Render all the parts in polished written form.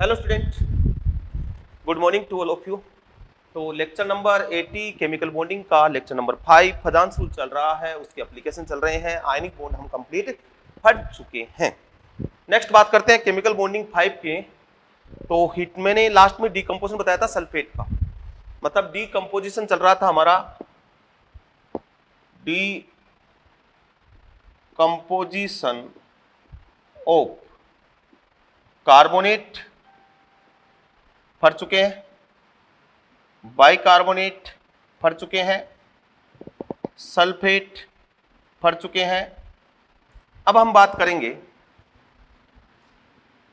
Hello student, good morning to all of you. तो lecture number 80 chemical bonding का lecture number 5 खदान सूल चल रहा है, उसके एप्लीकेशन चल रहे हैं। आयनिक बॉन्ड हम कंप्लीट कर चुके हैं। नेक्स्ट बात करते हैं केमिकल बॉन्डिंग 5 के। तो हिट मैंने लास्ट में डीकंपोजिशन बताया था सल्फेट का, मतलब डीकंपोजिशन चल रहा था हमारा। डीकंपोजिशन ऑफ कार्बोनेट फर चुके हैं, बाइकार्बोनेट फर चुके हैं, सल्फेट फर चुके हैं। अब हम बात करेंगे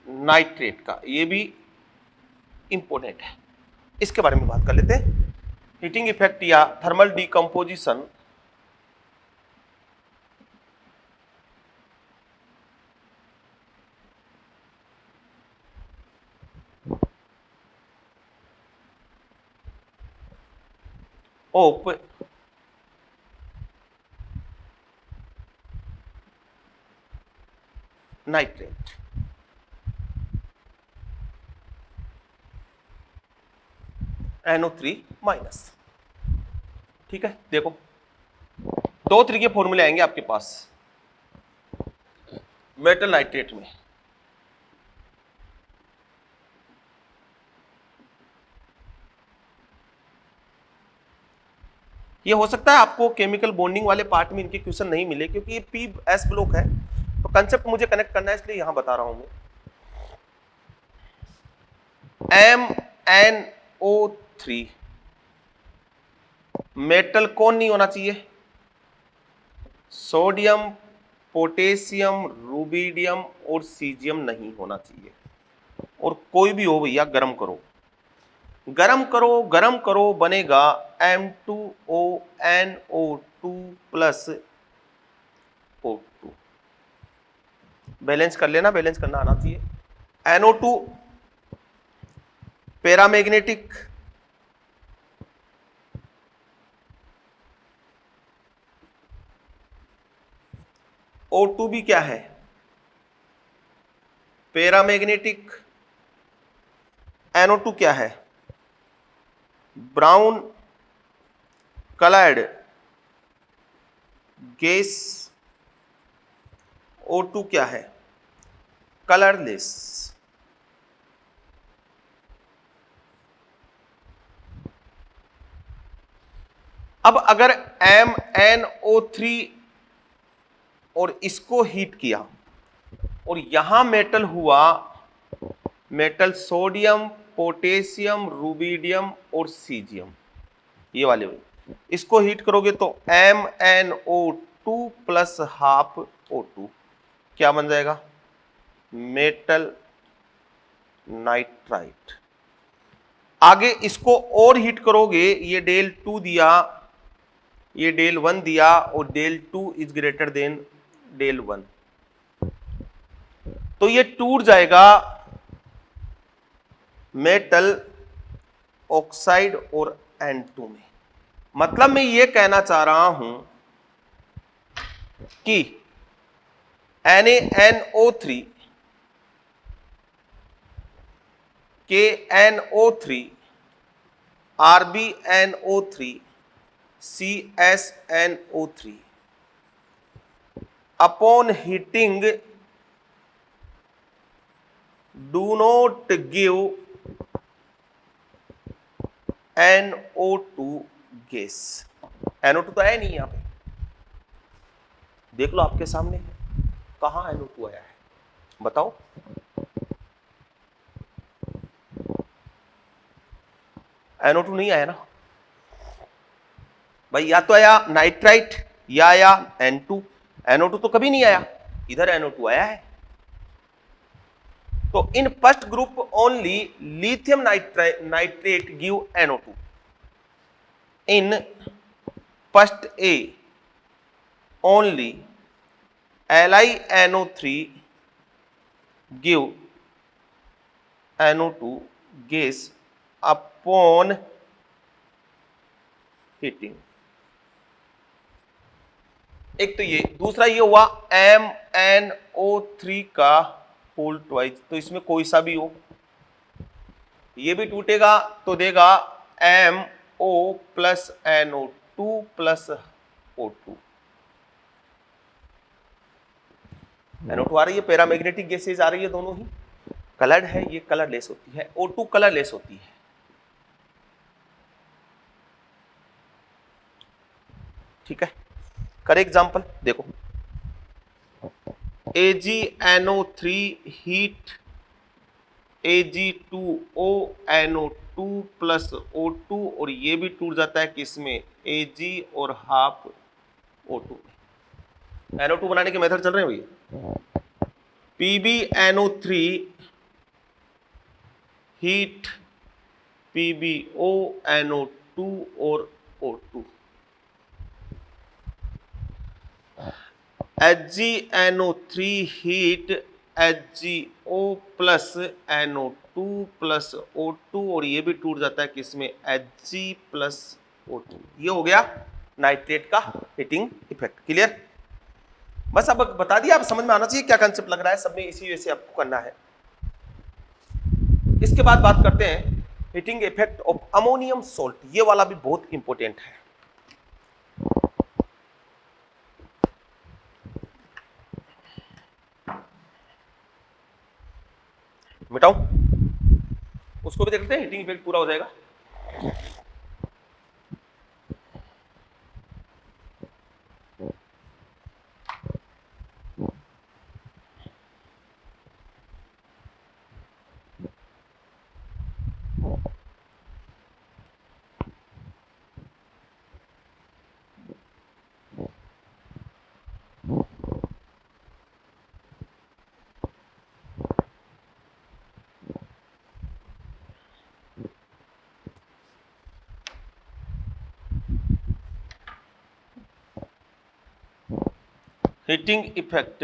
नाइट्रेट का, ये भी इंपॉर्टेंट है, इसके बारे में बात कर लेते हैं। हीटिंग इफेक्ट या thermal decomposition of nitrate. NO3 minus. ठीक है, देखो दो तरीके फॉर्मूले आएंगे आपके पास मेटल नाइट्रेट में। ये हो सकता है आपको केमिकल बॉन्डिंग वाले पार्ट में इनके क्वेश्चन नहीं मिले, क्योंकि ये PS ब्लॉक है, तो कंसेप्ट मुझे कनेक्ट करना है, इसलिए यहां बता रहा हूं मैं। MnO3 मेटल कौन नहीं होना चाहिए? सोडियम, पोटेशियम, रूबिडियम और सीजियम नहीं होना चाहिए। और कोई भी हो भैया, गरम करो गरम करो गरम करो, बनेगा M2ONO2 प्लस O2। बैलेंस कर लेना, बैलेंस करना आना चाहिए। NO2 पैरामैग्नेटिक, O2 भी क्या है? पैरामैग्नेटिक। NO2 क्या है? Brown coloured gas. O2 क्या है? कलरलेस। अब अगर MnO3 और इसको हीट किया और यहां मेटल हुआ, मेटल सोडियम, पोटेशियम, रूबिडियम और सीजियम, ये वाले हुए, इसको हीट करोगे तो MnO2 प्लस हाफ O2 क्या बन जाएगा? Metal nitrite. आगे इसको और हीट करोगे, ये डेल 2 दिया, ये डेल 1 दिया, और del 2 is greater than del 1, तो ये टूट जाएगा मेटल ऑक्साइड और N2 में। मतलब मैं ये कहना चाह रहा हूं कि NaNO3 KNO3 RbNO3 CSNO3 upon heating do not give NO2 gas. NO2 तो है नहीं यहां पे, देख लो आपके सामने, कहां NO2 आया है बताओ? NO2 नहीं आया ना भाई, या तो आया नाइट्राइट या आया N2। NO2 तो कभी नहीं आया, इधर NO2 आया है। तो in first group only lithium nitrate give NO2। In first A only LiNO3 give NO2 gas upon heating. एक तो ये, दूसरा ये हुआ MnO3 का होल ट्वाइस, तो इसमें कोई सा भी हो, ये भी टूटेगा तो देगा MO plus NO2 plus O2। NO2 आ रही है, पैरामैग्नेटिक गैसेज आ रही है, दोनों ही कलर्ड है, ये कलरलेस होती है, O2 कलरलेस होती है। ठीक है, कर एग्जांपल देखो, AgNO3 heat Ag2O NO2 plus O2 और ये भी टूट जाता है किसमें, Ag और हाफ O2 में। NO2 बनाने के मेथड चल रहे हैं भैया। PbNO3 हीट PbO NO2 और O2, HgNO3 heat HgO plus NO2 plus O2 और ये भी टूट जाता है किसमें, Hg प्लस O2। ये हो गया नाइट्रेट का हीटिंग इफेक्ट। क्लियर? बस अब बता दिया, अब समझ में आना चाहिए क्या कंसेप्ट लग रहा है, सब में इसी वजह से आपको करना है। इसके बाद बात करते हैं heating effect of ammonium salt. ये वाला भी बहुत इंपॉर्टेंट है। मिटाऊं उसको भी देखते हैं, हीटिंग इफेक्ट पूरा हो जाएगा। हीटिंग इफेक्ट,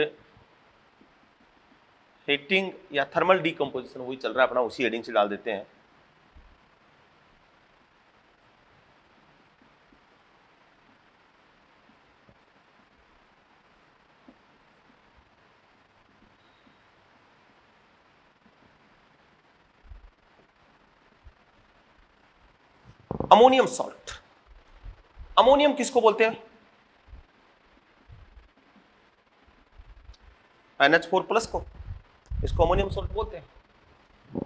हीटिंग या थर्मल डीकंपोजिशन वही चल रहा है अपना, उसी हेडिंग से डाल देते हैं। अमोनियम सॉल्ट, अमोनियम किसको बोलते हैं, NH4 प्लस को, इसको अमोनियम सॉल्ट बोलते हैं।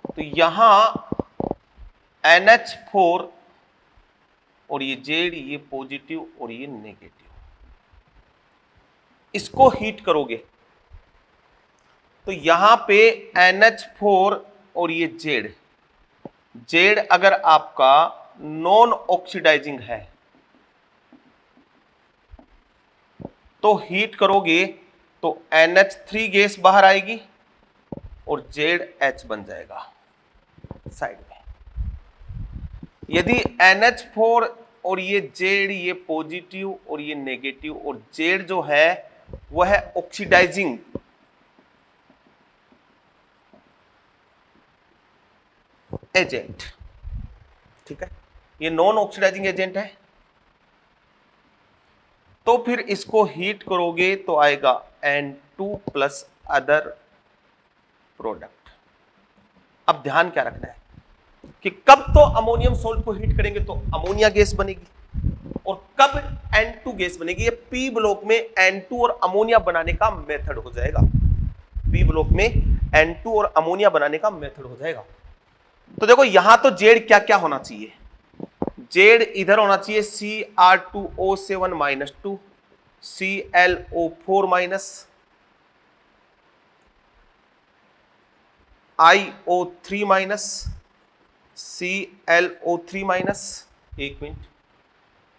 तो यहां NH4 और ये जेड, ये पॉजिटिव और ये नेगेटिव, इसको हीट करोगे तो यहां पे NH4 और ये जेड, जेड अगर आपका नॉन ऑक्सीडाइजिंग है तो हीट करोगे तो NH3 गैस बाहर आएगी और ZH बन जाएगा साइड में। यदि NH4 और ये Z, ये पॉजिटिव और ये नेगेटिव, और Z जो है वह है ऑक्सीडाइजिंग, एजेंट। ठीक है, ये नॉन ऑक्सीडाइजिंग एजेंट है, तो फिर इसको हीट करोगे तो आएगा N2 प्लस अदर प्रोडक्ट। अब ध्यान क्या रखना है कि कब तो अमोनियम सॉल्ट को हीट करेंगे तो अमोनिया गैस बनेगी, और कब N2 गैस बनेगी। ये P ब्लॉक में N2 और अमोनिया बनाने का मेथड हो जाएगा। P ब्लॉक में N2 और अमोनिया बनाने का मेथड हो जाएगा। तो देखो यहां तो जेड क्या क्या होना चाहिए, जेड इधर होना चाहिए Cr2O7 minus 2, ClO4 minus, IO3 minus, ClO3 minus, एक minute,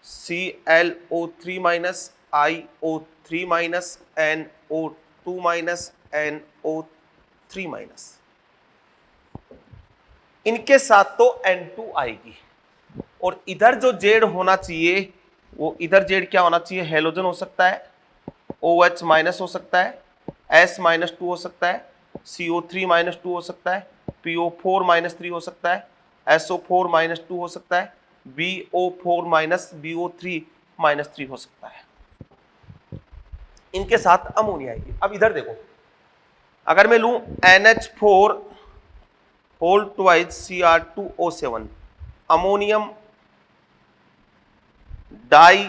ClO3 minus, IO3 minus, NO2 minus, NO3 minus, इनके साथ तो N2 आएगी। और इधर जो जेड होना चाहिए वो इधर जेड क्या होना चाहिए, हेलोजन हो सकता है, OH माइनस हो सकता है, S माइनस 2 हो सकता है, CO3 माइनस 2 हो सकता है, PO4 माइनस 3 हो सकता है, SO4 माइनस 2 हो सकता है, BO4 माइनस BO3 माइनस 3 हो सकता है। इनके साथ अमोनिया आएगी। अब इधर देखो, अगर मैं लूं NH4 whole twice Cr2O7 ammonium die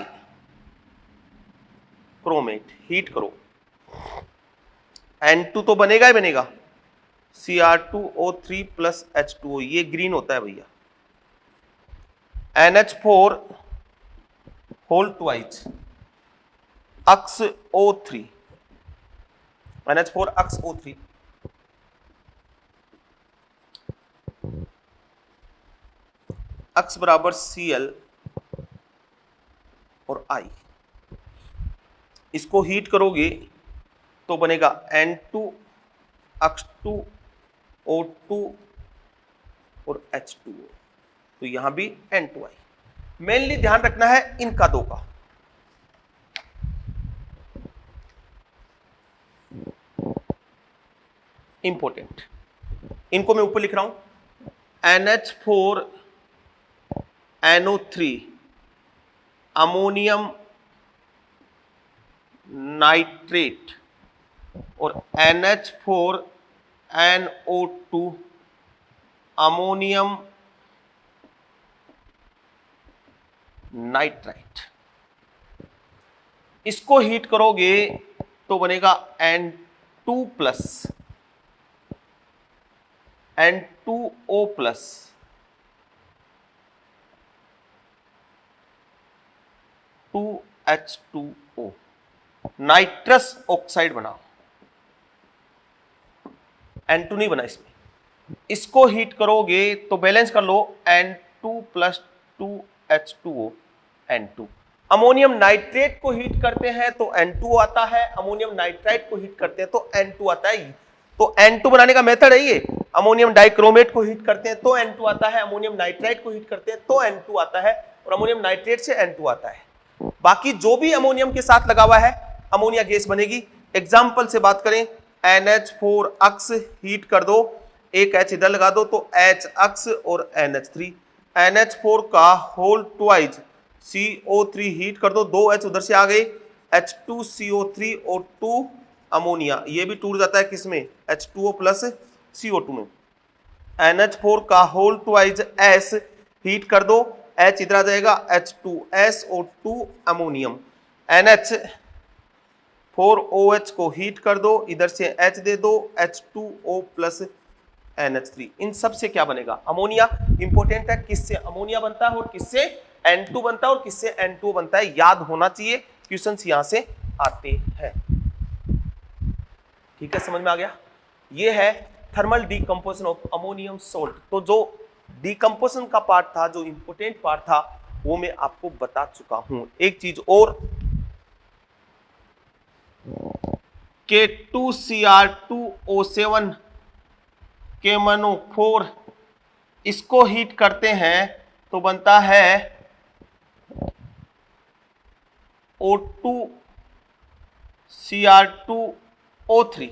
chromate, heat करो, N2 तो बनेगा ही बनेगा, Cr2O3 प्लस H2O, ये ग्रीन होता है भैया, NH4 होल ट्वाइस अक्स O3, NH4 अक्स O3, अक्स बराबर Cl और I, इसको हीट करोगे तो बनेगा N2 अक्स 2 O2 और H2O, तो यहां भी N2I। मेनली ध्यान रखना है इनका दो का, इंपॉर्टेंट, इनको मैं ऊपर लिख रहा हूं, NH4 NO3 अमोनियम नाइट्रेट और NH4 NO2 अमोनियम नाइट्राइट, इसको हीट करोगे तो बनेगा N2 plus N2O plus H2O, nitrous oxide बनाओ, N2 नहीं बना इसमें, इसको हीट करोगे तो बैलेंस कर लो N2 plus 2H2O N2, ammonium nitrate को हीट करते हैं तो N2 आता है, अमोनियम नाइट्राइट को हीट करते हैं तो N2 आता है, तो N2 बनाने का मेथड है ये, अमोनियम डाइक्रोमेट को हीट करते हैं तो N2 आता है, अमोनियम नाइट्राइट को हीट करते हैं तो N2 आता है, और अमोनियम नाइट्रेट से N2 आता है। बाकी जो भी अमोनियम के साथ लगा हुआ है अमोनिया गैस बनेगी। एग्जाम्पल से बात करें, NH4 अक्स हीट कर दो, एक H इधर लगा दो तो H अक्स और NH3, NH4 का होल ट्वाइस CO3 हीट कर दो, दो H उधर से आ गए, H2CO3 और 2 अमोनिया, ये भी टूट जाता है किसमें, H2O प्लस CO2 में, NH4 का होल ट्वाइस S हीट कर दो, H इधर आ जाएगा, H2S और 2 अमोनियम, NH4OH को हीट कर दो, इधर से H दे दो, H2O प्लस NH3, इन सब से क्या बनेगा, अमोनिया। इंपॉर्टेंट है किससे अमोनिया बनता है और किससे N2 बनता है और किससे N2 बनता है, याद होना चाहिए, क्वेश्चंस यहां से आते हैं। ठीक है, समझ में आ गया। ये है thermal decomposition of ammonium salt. तो जो डीकंपोजिशन का पार्ट था, जो इंपॉर्टेंट पार्ट था, वो मैं आपको बता चुका हूं। एक चीज और, K2Cr2O7 KMnO4, इसको हीट करते हैं तो बनता है O2Cr2O3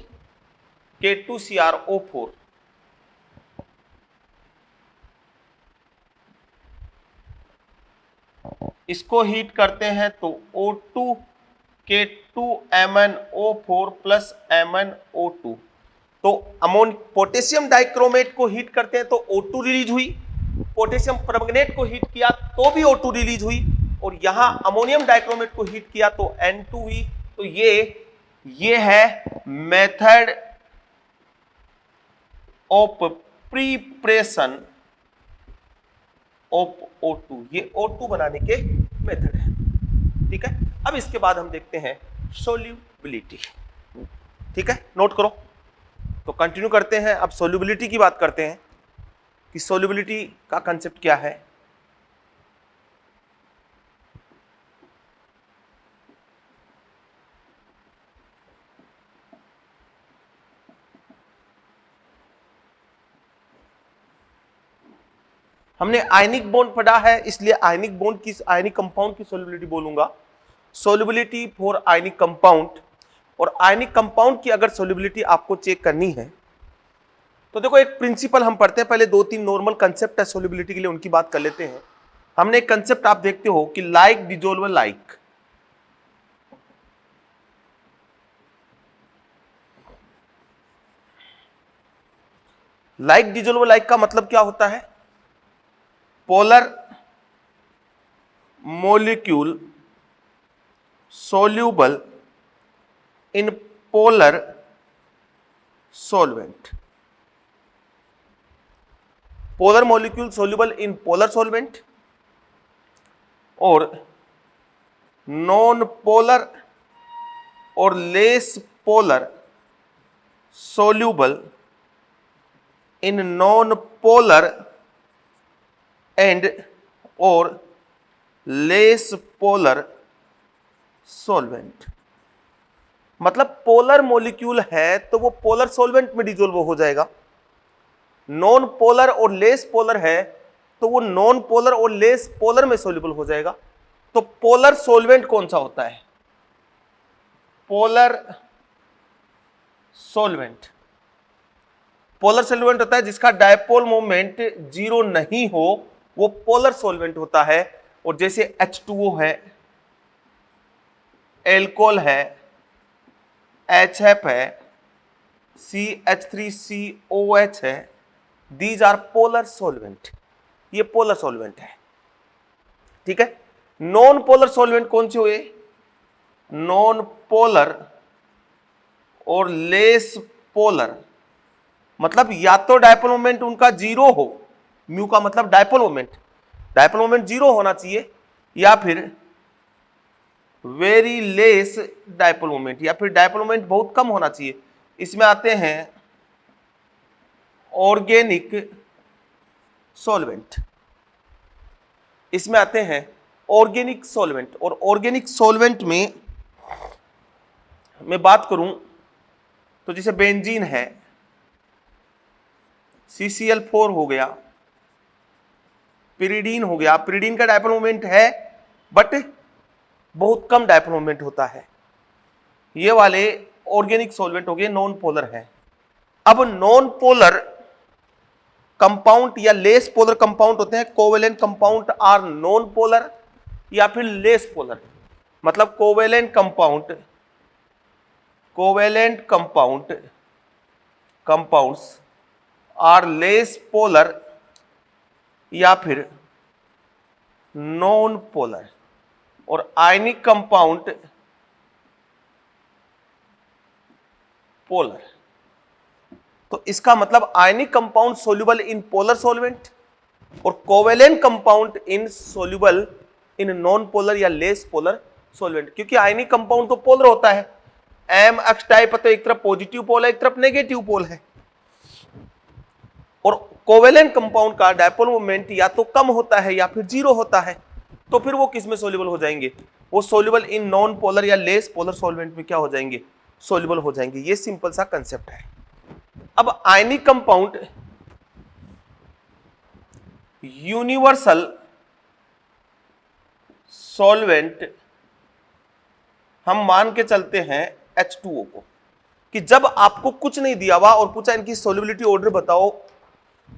K2CrO4, इसको हीट करते हैं तो O2 K2MnO4 प्लस MnO2, तो पोटेशियम डाइक्रोमेट को हीट करते हैं तो O2 रिलीज हुई, पोटेशियम परमंगनेट को हीट किया तो भी O2 रिलीज हुई, और यहां अमोनियम डाइक्रोमेट को हीट किया तो N2 हुई। तो ये है method of preparation of O2, ये O2 बनाने के मेथड है। ठीक है, अब इसके बाद हम देखते हैं सोल्यूबिलिटी। ठीक है, नोट करो। तो कंटिन्यू करते हैं, अब सोल्यूबिलिटी की बात करते हैं कि सोल्यूबिलिटी का कंसेप्ट क्या है। हमने आयनिक बॉन्ड पढ़ा है, इसलिए आयनिक बॉन्ड की, आयनिक कंपाउंड की सोल्यूबिलिटी बोलूंगा, सोल्यूबिलिटी फॉर आयनिक कंपाउंड। और आयनिक कंपाउंड की अगर सोल्यूबिलिटी आपको चेक करनी है तो देखो, एक प्रिंसिपल हम पढ़ते हैं, पहले दो तीन नॉर्मल कंसेप्ट है सोल्यूबिलिटी के लिए, उनकी बात कर लेते हैं। हमने एक कंसेप्ट आप देखते हो कि like dissolve like, like dissolvable, like का मतलब क्या होता है? Polar molecule soluble in polar solvent. Polar molecule soluble in polar solvent और नॉन पोलर और less polar soluble in non polar and और लेस पोलर सॉल्वेंट। मतलब पोलर मॉलिक्यूल है तो वो पोलर सॉल्वेंट में डिसॉल्व हो जाएगा, नॉन पोलर और लेस पोलर है तो वो नॉन पोलर और लेस पोलर में सोल्यूबल हो जाएगा। तो पोलर सॉल्वेंट कौन सा होता है? Polar solvent. पोलर सॉल्वेंट होता है जिसका डायपोल मोमेंट जीरो नहीं हो, वो पोलर सॉल्वेंट होता है। और जैसे H2O है, एल्कोहल है, HF है, CH3COH है, दीज आर पोलर सॉल्वेंट। ये पोलर सॉल्वेंट है, ठीक है। नॉन पोलर सॉल्वेंट कौन से हुए? नॉन पोलर और लेस पोलर। मतलब या तो डायपोल मोमेंट उनका जीरो हो, म्यू का मतलब डायपोल मोमेंट जीरो होना चाहिए, या फिर वेरी लेस डायपोल मोमेंट, या फिर डायपोल मोमेंट बहुत कम होना चाहिए। इसमें आते हैं ऑर्गेनिक सॉल्वेंट, इसमें आते हैं ऑर्गेनिक सॉल्वेंट। और ऑर्गेनिक सॉल्वेंट में मैं बात करूं तो जैसे बेंजीन है, CCl4 हो गया, पिरिडीन हो गया। पिरिडीन का डायपोल मोमेंट है बट बहुत कम डायपोल मोमेंट होता है। ये वाले ऑर्गेनिक सॉल्वेंट हो गए, नॉन पोलर है। अब नॉन पोलर कंपाउंड या लेस पोलर कंपाउंड होते हैं। Covalent compound are non polar या फिर लेस पोलर। मतलब covalent compounds are less polar या फिर नॉन पोलर। और आयनिक कंपाउंड पोलर। तो इसका मतलब ionic compound soluble in polar solvent और covalent compound in soluble in non polar या लेस पोलर सॉल्वेंट। क्योंकि आयनिक कंपाउंड तो पोलर होता है, MX टाइप, तो एक तरफ पॉजिटिव पोल है, एक तरफ नेगेटिव पोल है। और कोवेलेंट कंपाउंड का डायपोल मोमेंट या तो कम होता है या फिर जीरो होता है। तो फिर वो किस में सोल्यूबल हो जाएंगे? वो सोल्यूबल इन नॉन पोलर या लेस पोलर सॉल्वेंट में क्या हो जाएंगे? सोल्यूबल हो जाएंगे। ये सिंपल सा कंसेप्ट है। अब आयनिक कंपाउंड यूनिवर्सल सॉल्वेंट हम मान के चलते हैं H2O को, कि जब आपको कुछ नहीं दिया हुआ और पूछा इनकी सोल्युबिलिटी ऑर्डर बताओ,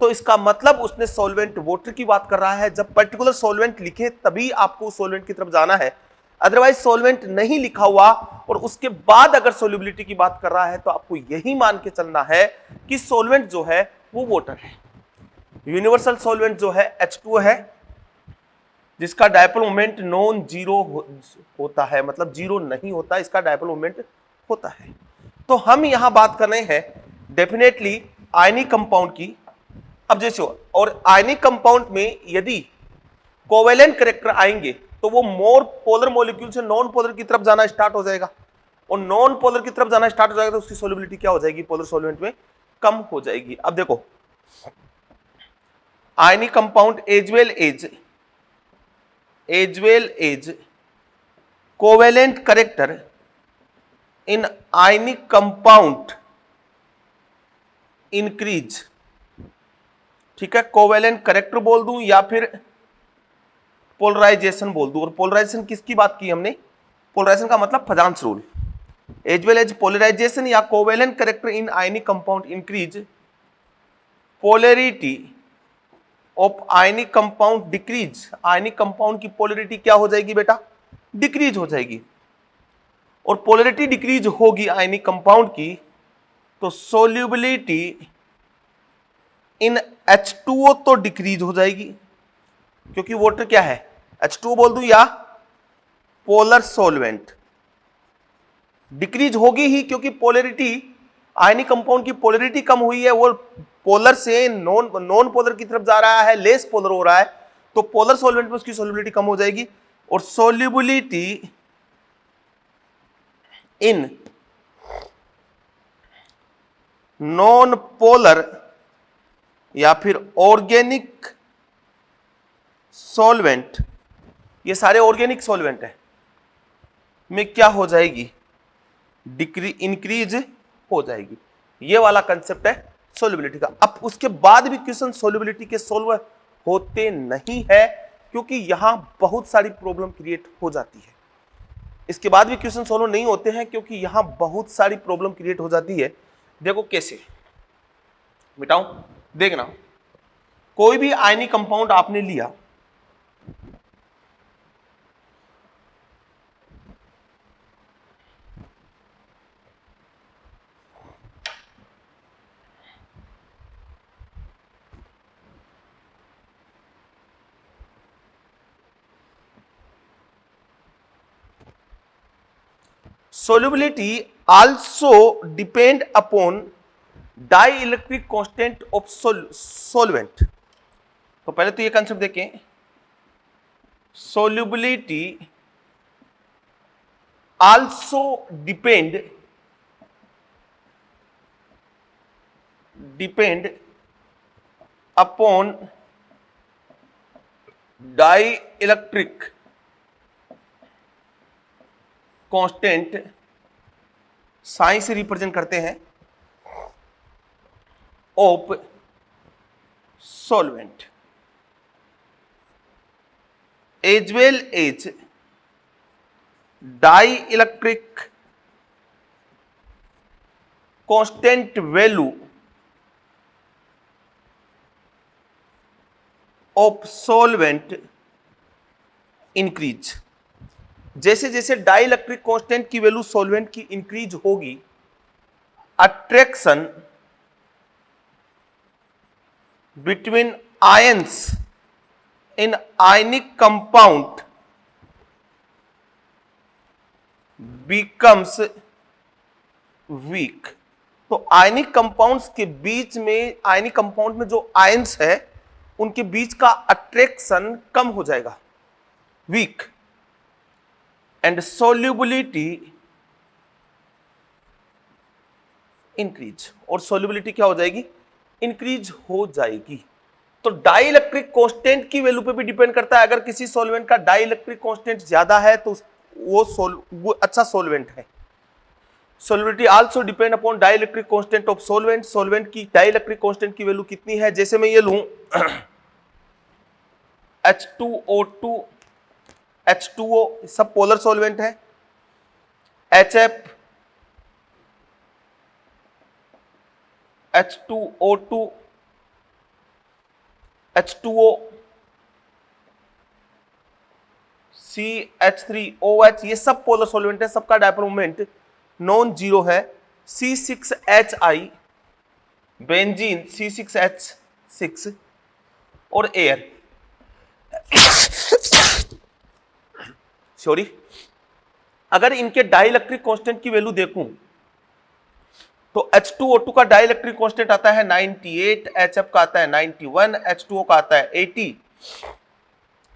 तो इसका मतलब उसने सॉल्वेंट वाटर की बात कर रहा है। जब पर्टिकुलर सॉल्वेंट लिखे तभी आपको उस सॉल्वेंट की तरफ जाना है, अदरवाइज सॉल्वेंट नहीं लिखा हुआ और उसके बाद अगर सोल्युबिलिटी की बात कर रहा है तो आपको यही मान के चलना है कि सॉल्वेंट जो है वो वाटर है। यूनिवर्सल सॉल्वेंट जो है H2O है, जिसका डायपोल मोमेंट नॉन जीरो होता है, मतलब जीरो नहीं होता, इसका डायपोल मोमेंट होता है। तो हम यहां बात कर रहे हैं डेफिनेटली आयनिक कंपाउंड की। अब जैसे और आयनिक कंपाउंड में यदि कोवेलेंट कैरेक्टर आएंगे तो वो मोर पोलर मॉलिक्यूल से नॉन पोलर की तरफ जाना स्टार्ट हो जाएगा, और नॉन पोलर की तरफ जाना स्टार्ट हो जाएगा तो उसकी सोल्युबिलिटी क्या हो जाएगी? पोलर सॉल्वेंट में कम हो जाएगी। अब देखो ionic compound as well as covalent character in ionic compound increase. ठीक है, कोवेलेंट कैरेक्टर बोल दूं या फिर पोलराइजेशन बोल दूं। और पोलराइजेशन किसकी बात की हमने? पोलराइजेशन का मतलब Fajans rule. As well as polarization या covalent character in ionic compound increase, polarity of ionic compound decrease. Ionic compound की पोलैरिटी क्या हो जाएगी बेटा? डिक्रीज हो जाएगी। और पोलैरिटी डिक्रीज होगी आयनिक कंपाउंड की तो सोल्युबिलिटी इन H2O तो डिक्रीज हो जाएगी, क्योंकि वाटर क्या है, H2O बोल दूं या पोलर सॉल्वेंट, डिक्रीज होगी ही, क्योंकि पोलरिटी, आयनिक कंपाउंड की पोलरिटी कम हुई है, वो पोलर से नॉन पोलर की तरफ जा रहा है, लेस पोलर हो रहा है, तो पोलर सॉल्वेंट में उसकी सोल्युबिलिटी कम हो जाएगी, और सोल्युबिलिटी इन नॉन पोलर या फिर ऑर्गेनिक सॉल्वेंट, ये सारे ऑर्गेनिक सॉल्वेंट है, में क्या हो जाएगी, इंक्रीज हो जाएगी। ये वाला कंसेप्ट है सोल्युबिलिटी का। अब उसके बाद भी क्वेश्चन सोल्युबिलिटी के सोल्व होते नहीं है, क्योंकि यहां बहुत सारी प्रॉब्लम क्रिएट हो जाती है। इसके बाद भी क्वेश्चन सोल्व नहीं होते हैं, क्योंकि यहां बहुत सारी प्रॉब्लम क्रिएट हो जाती है। देखो कैसे मिटाऊं, देखना, कोई भी आयनिक कंपाउंड आपने लिया, solubility also depend upon dielectric constant of solvent। तो पहले तो ये कंसेप्ट देखें, solubility also depend upon dielectric constant, sign से रिप्रेजेंट करते हैं, of solvent as well as dielectric constant value of solvent increase. जैसे जैसे डाइइलेक्ट्रिक कांस्टेंट की वैल्यू सॉल्वेंट की इंक्रीज होगी, attraction between ions in ionic compound becomes weak. तो ionic compounds के बीच में, आयनिक कंपाउंड में जो आयंस है उनके बीच का अट्रैक्शन कम हो जाएगा, वीक, एंड सोल्यूबिलिटी इंक्रीज, और सोल्यूबिलिटी क्या हो जाएगी, इंक्रीज हो जाएगी। तो डाइइलेक्ट्रिक कांस्टेंट की वैल्यू पे भी डिपेंड करता है। अगर किसी सॉल्वेंट का डाइइलेक्ट्रिक कांस्टेंट ज्यादा है तो वो अच्छा सॉल्वेंट है। Solubility also depend upon dielectric constant of solvent, solvent की डाइइलेक्ट्रिक कांस्टेंट की वैल्यू कितनी है। जैसे मैं ये लूं H2O2, H2O सब पोलर सॉल्वेंट है, HF, H2O2, H2O, CH3OH, ये सब पोलर सॉल्वेंट है, सबका डायपोल मोमेंट नॉन जीरो है। C6Hi बेंजीन C6H6 और एयर सॉरी, अगर इनके डाइइलेक्ट्रिक कांस्टेंट की वैल्यू देखूं तो H2O2 का डाइइलेक्ट्रिक कांस्टेंट आता है 98, HF का आता है 91, H2O का आता है 80,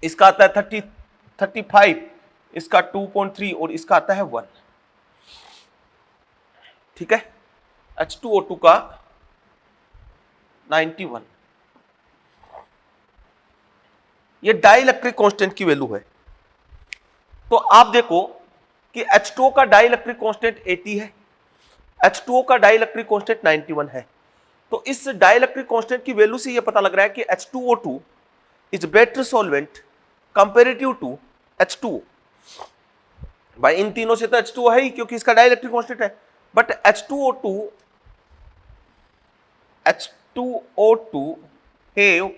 इसका आता है 35, इसका 2.3 और इसका आता है 1। ठीक है, H2O2 का 91, ये डाइइलेक्ट्रिक कांस्टेंट की वैल्यू है। तो आप देखो कि H2O का डाइइलेक्ट्रिक कांस्टेंट 80 है, H2O का डाइइलेक्ट्रिक कांस्टेंट 91 है। तो इस डाइइलेक्ट्रिक कांस्टेंट की वैल्यू से यह पता लग रहा है कि H2O2 is better solvent comparative to H2O। भाई इन तीनों से तो H2O है ही, क्योंकि इसका डाइइलेक्ट्रिक कांस्टेंट है, but H2O2 have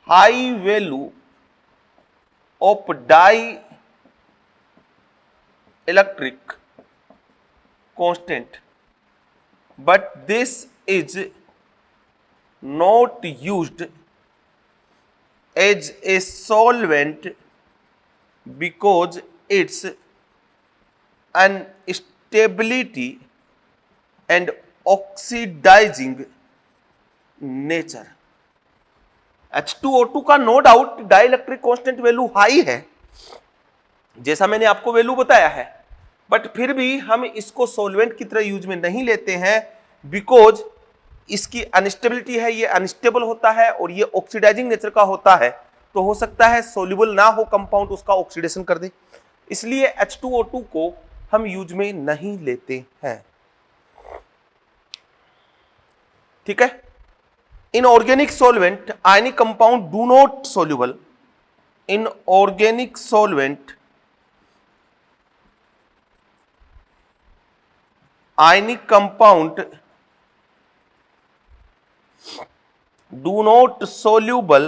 high value of dielectric constant, but this is not used as a solvent because its instability and oxidizing nature। H2O2 का no doubt dielectric constant value high है, जैसा मैंने आपको value बताया है, but फिर भी हम इसको सॉल्वेंट की तरह यूज में नहीं लेते हैं बिकॉज इसकी अनस्टेबिलिटी है, ये अनस्टेबल होता है और ये ऑक्सीडाइजिंग नेचर का होता है, तो हो सकता है सोल्यूबल ना हो कंपाउंड, उसका ऑक्सीडेशन कर दे, इसलिए H2O2 को हम यूज में नहीं लेते हैं। ठीक है। In organic solvent ionic compound do not soluble, in organic solvent ionic compound do not soluble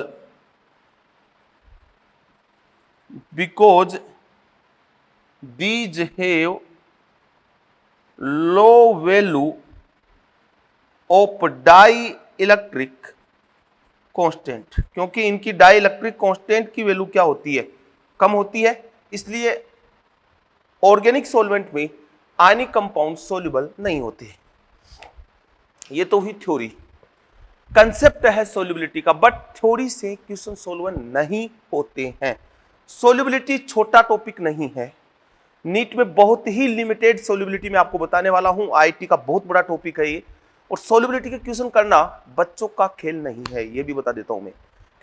because these have low value of dielectric constant, क्योंकि इनकी डाइलेक्ट्रिक कांस्टेंट की वैल्यू क्या होती है, कम होती है, इसलिए ऑर्गेनिक सॉल्वेंट में आयनिक कंपाउंड सोल्यूबल नहीं होते। ये तो हुई थ्योरी, कंसेप्ट है सोल्यूबिलिटी का, बट थ्योरी से क्वेश्चन सोल्व नहीं होते हैं। सोल्यूबिलिटी छोटा टॉपिक नहीं है, नीट में बहुत ही लिमिटेड सोल्यूबिलिटी में आपको बताने वाला हूं, आईटी का बहुत बड़ा टॉपिक है ये, और सोल्यूबिलिटी के क्वेश्चन करना बच्चों का खेल नहीं है, ये भी बता देता हूं मैं,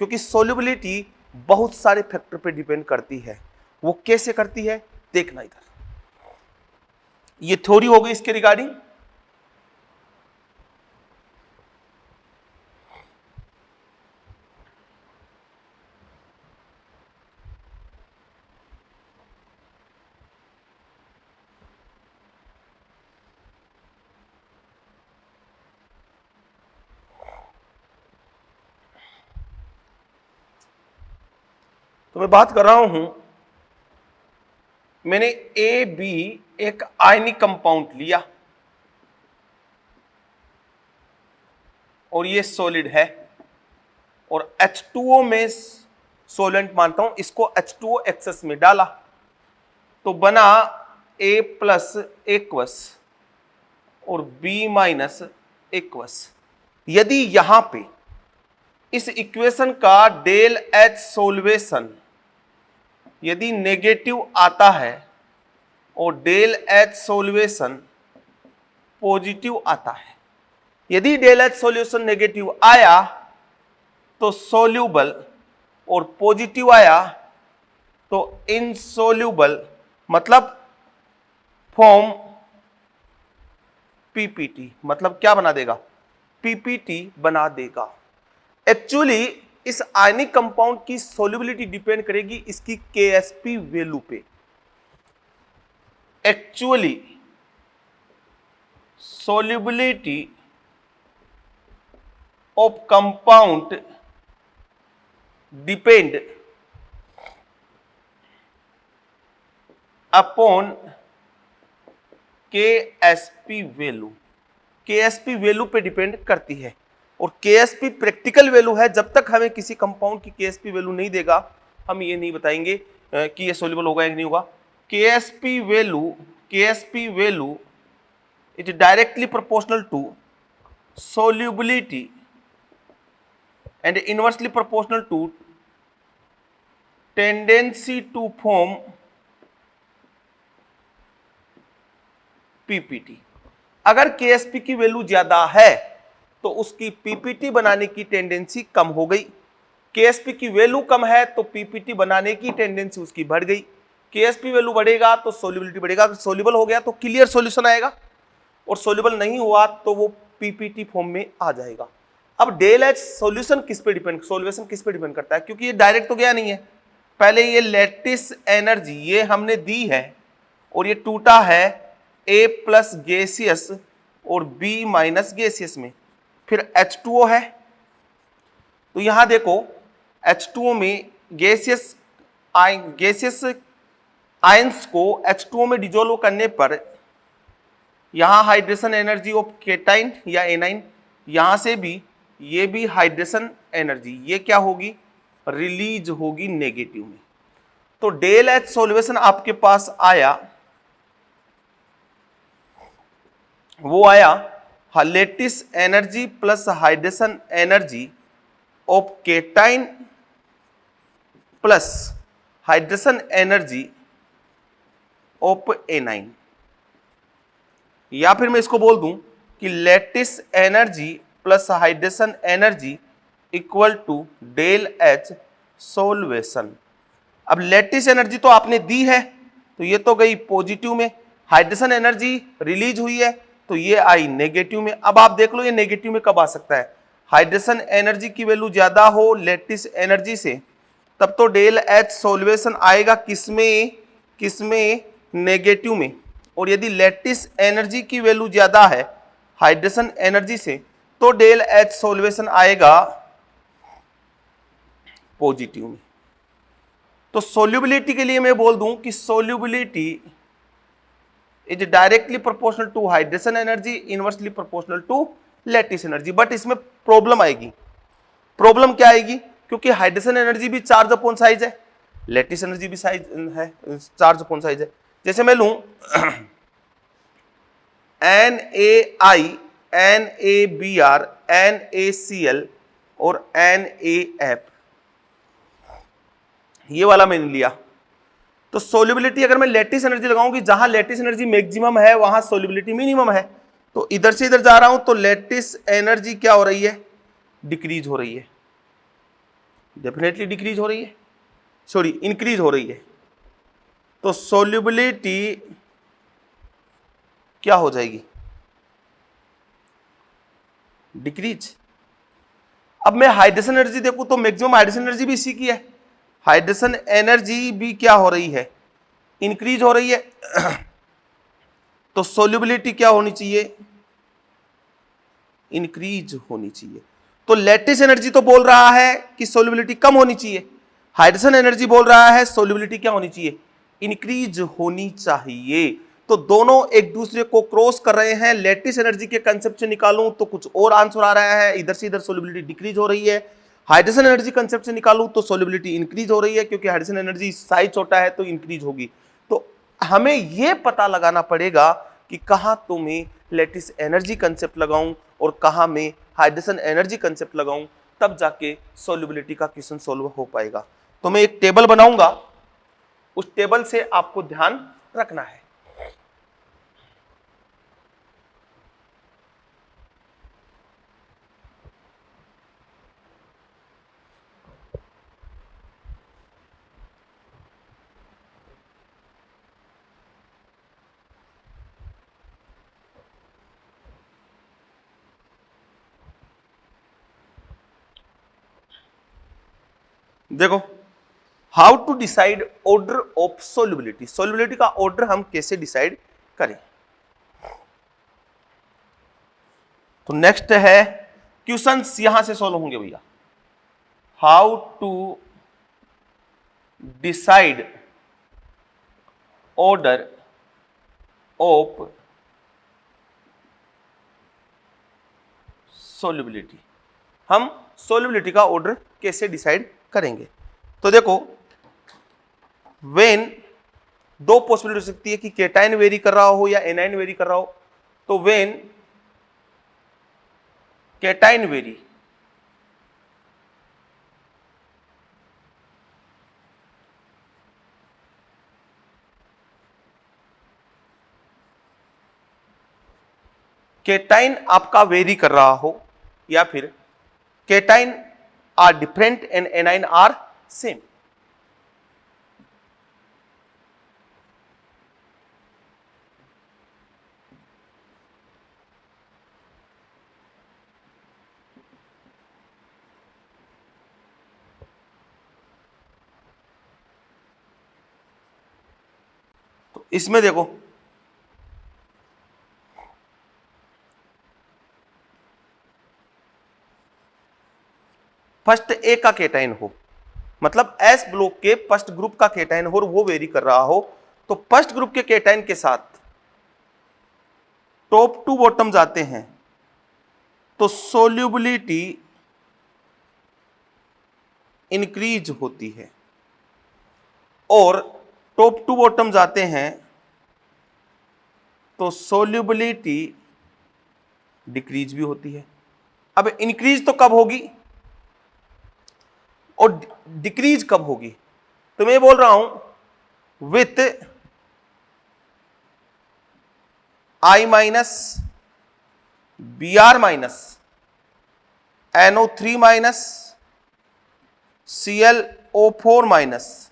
क्योंकि सोल्यूबिलिटी बहुत सारे फैक्टर पे डिपेंड करती है। वो कैसे करती है देखना इधर। ये थ्योरी हो गई इसके रिगार्डिंग। तो मैं बात कर रहा हूं, मैंने ए बी एक आयनिक कंपाउंड लिया और ये सॉलिड है, और H2O में सोलेंट मानता हूं, इसको H2O एक्सेस में डाला तो बना A प्लस एक्वस और B माइनस एक्वस। यदि यहां पे इस इक्वेशन का डेल H सोल्वेशन यदि नेगेटिव आता है और डेल H सोल्वेशन पॉजिटिव आता है, यदि डेल H सोल्यूशन नेगेटिव आया तो सोल्यूबल और पॉजिटिव आया तो इनसोल्यूबल, मतलब फॉर्म पीपीटी, मतलब क्या बना देगा, पीपीटी बना देगा। एक्चुअली इस आयनिक कंपाउंड की सोल्यूबिलिटी डिपेंड करेगी इसकी केएसपी वैल्यू पे। Actually solubility of compound depend upon Ksp value, Ksp value पे डिपेंड करती है, और केएसपी प्रैक्टिकल वैल्यू है। जब तक हमें किसी कंपाउंड की केएसपी वैल्यू नहीं देगा हम ये नहीं बताएंगे कि ये सोल्यूबल होगा या नहीं होगा। KSP value is directly proportional to solubility and inversely proportional to tendency to form PPT. अगर केएसपी की वैल्यू ज्यादा है तो उसकी पीपीटी बनाने की टेंडेंसी कम हो गई, केएसपी की वैल्यू कम है तो पीपीटी बनाने की टेंडेंसी उसकी बढ़ गई। केएसपी वैल्यू बढ़ेगा तो सोल्यूबिलिटी बढ़ेगा, अगर सोल्यूबल हो गया तो क्लियर सॉल्यूशन आएगा, और सोल्यूबल नहीं हुआ तो वो पीपीटी फॉर्म में आ जाएगा। अब डेल एच सॉल्यूशन किस पे डिपेंड, सोल्यूशन किस पे डिपेंड करता है, क्योंकि ये डायरेक्ट तो गया नहीं है, पहले ये लेटिस एनर्जी ये हमने दी है और ये टूटा है A प्लस गैसियस और B माइनस गैसियस में, फिर H2O है, तो यहां देखो H2O में गैसियस आयंस को H2O में डिजोल्व करने पर यहां हाइड्रेशन एनर्जी ऑफ केटाइन या एनाइन, यहां से भी ये भी हाइड्रेशन एनर्जी, ये क्या होगी, रिलीज होगी नेगेटिव में। तो डेल एच सॉल्यूशन आपके पास आया, वो आया lattice energy plus hydration energy of cation plus hydration energy of anion. या फिर मैं इसको बोल दूं कि lattice energy plus hydration energy equal to del H solvation. अब लेटिस एनर्जी तो आपने दी है, तो ये तो गई पॉजिटिव में, हाइड्रेशन एनर्जी रिलीज हुई है तो ये आई नेगेटिव में। अब आप देख लो ये नेगेटिव में कब आ सकता है, हाइड्रेशन एनर्जी की वैल्यू ज्यादा हो लेटिस एनर्जी से, तब तो डेल एच सॉल्वेशन आएगा किसमें, किसमें, नेगेटिव में। और यदि लेटिस एनर्जी की वैल्यू ज्यादा है हाइड्रेशन एनर्जी से, तो डेल एच सॉल्वेशन आएगा पॉजिटिव में। तो सोल्यूबिलिटी के लिए मैं बोल दूं कि solubility is directly proportional to hydration energy, inversely proportional to lattice energy. But इसमें प्रॉब्लम आएगी। प्रॉब्लम क्या आएगी, क्योंकि हाइड्रेशन एनर्जी भी चार्ज अपॉन साइज है, लेटिस एनर्जी भी साइज है, चार्ज अपॉन साइज है। जैसे मैं लूं NaI, NaBr, NaCl और NaF, ये वाला मैंने लिया। तो सोल्यूबिलिटी अगर मैं लेटिस एनर्जी लगाऊंगी, जहां लेटिस एनर्जी मैक्सिमम है वहां सोल्यूबिलिटी मिनिमम है। तो इधर से इधर जा रहा हूं तो लेटिस एनर्जी क्या हो रही है, डिक्रीज हो रही है, डेफिनेटली डिक्रीज हो रही है, सॉरी इंक्रीज हो रही है। तो सोल्यूबिलिटी क्या हो जाएगी, डिक्रीज। अब मैं हाइड्रेशन एनर्जी देखूं तो मैक्सिमम हाइड्रेशन एनर्जी भी इसी की है, हाइड्रेशन एनर्जी भी क्या हो रही है, इंक्रीज हो रही है। तो सोल्यूबिलिटी क्या होनी चाहिए, इंक्रीज होनी चाहिए। तो लेटिस एनर्जी तो बोल रहा है कि सोल्यूबिलिटी कम होनी चाहिए, हाइड्रेशन एनर्जी बोल रहा है सोल्यूबिलिटी क्या होनी चाहिए, इंक्रीज होनी चाहिए। तो दोनों एक दूसरे को क्रॉस कर रहे हैं। लेटिस एनर्जी के कंसेप्ट से निकालूं तो कुछ और आंसर आ रहा है, इधर से इधर सोल्यूबिलिटी डिक्रीज हो रही है। हाइड्रेशन एनर्जी कंसेप्ट से निकालूं तो सोल्यूबिलिटी इंक्रीज हो रही है, क्योंकि हाइड्रेशन एनर्जी साइज छोटा है तो इंक्रीज होगी। तो हमें यह पता लगाना पड़ेगा कि कहां तो मैं लेटिस एनर्जी कंसेप्ट लगाऊं और कहां मैं हाइड्रेशन एनर्जी कंसेप्ट लगाऊं, तब जाके सोल्यूबिलिटी का क्वेश्चन सोल्व हो पाएगा। तो मैं एक टेबल बनाऊंगा, उस टेबल से आपको ध्यान रखना है। देखो, how to decide order of solubility, solubility का ऑर्डर हम कैसे डिसाइड करें। तो नेक्स्ट है क्वेश्चंस यहां से सॉल्व होंगे भैया। How to decide order of solubility, हम सोल्यूबिलिटी का ऑर्डर कैसे डिसाइड करेंगे। तो देखो, व्हेन दो पॉसिबिलिटी हो सकती है कि केटाइन वेरी कर रहा हो या एनाइन वेरी कर रहा हो। तो व्हेन केटाइन वेरी, केटाइन आपका वेरी कर रहा हो, या फिर cation are different and anion are same. तो इसमें देखो, फर्स्ट ए का केटाइन हो, मतलब एस ब्लॉक के फर्स्ट ग्रुप का केटाइन हो और वो वेरी कर रहा हो, तो फर्स्ट ग्रुप के केटाइन के साथ टॉप टू बॉटम जाते हैं, तो सोल्यूबिलिटी इंक्रीज होती है और टॉप टू बॉटम जाते हैं तो सोल्यूबिलिटी डिक्रीज भी होती है। अब इंक्रीज तो कब होगी और डिक्रीज कब होगी? तो मैं बोल रहा हूं with I minus Br minus NO3 minus ClO4 minus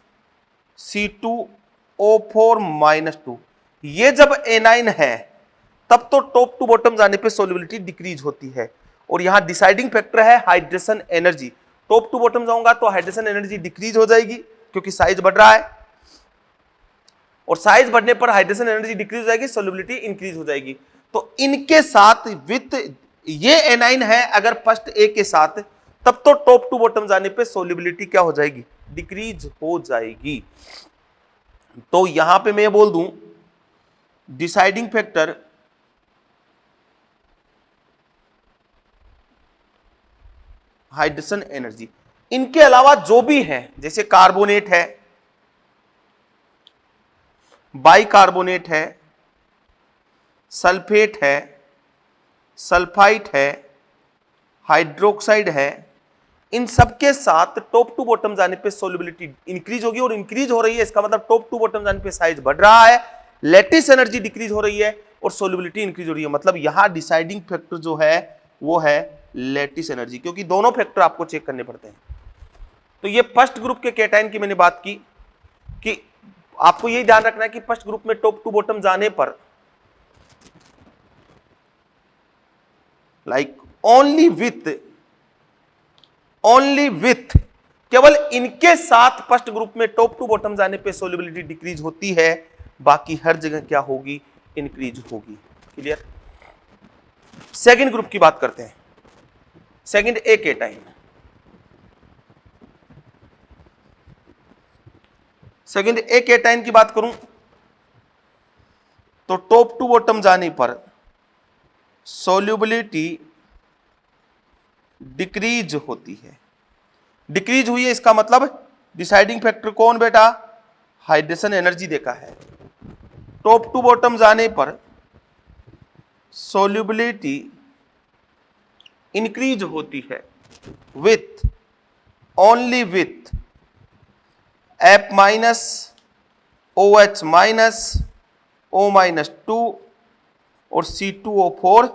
C2O4 minus 2, ये जब एनाइन है तब तो टॉप टू बॉटम जाने पे सोल्युबिलिटी डिक्रीज होती है। और यहां डिसाइडिंग फैक्टर है hydration energy. Top to bottom जाऊंगा तो हाइड्रेशन एनर्जी डिक्रीज हो जाएगी क्योंकि साइज बढ़ रहा है, और साइज बढ़ने पर हाइड्रेशन एनर्जी डिक्रीज हो जाएगी, सोल्युबिलिटी इंक्रीज हो जाएगी। तो इनके साथ विथ ये एनाइन है अगर फर्स्ट ए के साथ, तब तो टॉप टू बॉटम जाने पे सोल्युबिलिटी क्या हो जाएगी? डिक्रीज हो जाएगी। तो यहां पे मैं बोल दूं डिसाइडिंग फैक्टर हाइड्रेशन एनर्जी। इनके अलावा जो भी है जैसे कार्बोनेट है, बाइकार्बोनेट है, सल्फेट है, सल्फाइट है, हाइड्रोक्साइड है, इन सब के साथ टॉप टू बॉटम जाने पे सोल्युबिलिटी इंक्रीज होगी। और इंक्रीज हो रही है इसका मतलब टॉप टू बॉटम जाने पे साइज बढ़ रहा है, लैटिस एनर्जी डिक्रीज हो रही है और सोल्युबिलिटी इंक्रीज हो रही है। मतलब यहां डिसाइडिंग फैक्टर जो है वो है लैटिस एनर्जी, क्योंकि दोनों फैक्टर आपको चेक करने पड़ते हैं। तो ये फर्स्ट ग्रुप के कैटायन की मैंने बात की कि आपको यही ध्यान रखना है कि फर्स्ट ग्रुप में टॉप टू बॉटम जाने पर लाइक ओनली विथ केवल इनके साथ फर्स्ट ग्रुप में टॉप टू बॉटम जाने पे सोल्युबिलिटी डिक्रीज होती है, बाकी हर जगह क्या होगी? इंक्रीज होगी। क्लियर? सेकंड ग्रुप की बात करते हैं, सेकंड ए कैटायन। सेकंड ए कैटायन की बात करूं तो टॉप टू बॉटम जाने पर सोल्युबिलिटी डिक्रीज होती है। डिक्रीज हुई है इसका मतलब डिसाइडिंग फैक्टर कौन बेटा? हाइड्रेशन एनर्जी देखा है। टॉप टू बॉटम जाने पर सोल्युबिलिटी इंक्रीज होती है with only with F minus OH minus O minus 2 और C2O4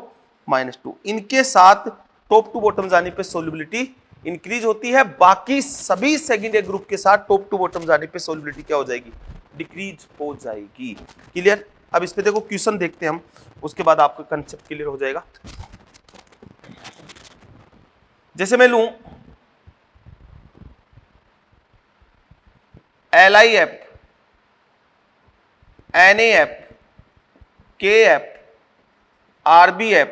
माइनस 2। इनके साथ टॉप टू बॉटम जाने पे सोल्युबिलिटी इंक्रीज होती है, बाकी सभी सेकंड ए ग्रुप के साथ टॉप टू बॉटम जाने पे सोल्युबिलिटी क्या हो जाएगी? डिक्रीज हो जाएगी। क्लियर? अब इस पे देखो क्वेश्चन देखते हैं हम, उसके बाद आपका कंसेप्ट क्लियर हो जाएगा। जैसे मैं लूं LiF, NaF, KF, RbF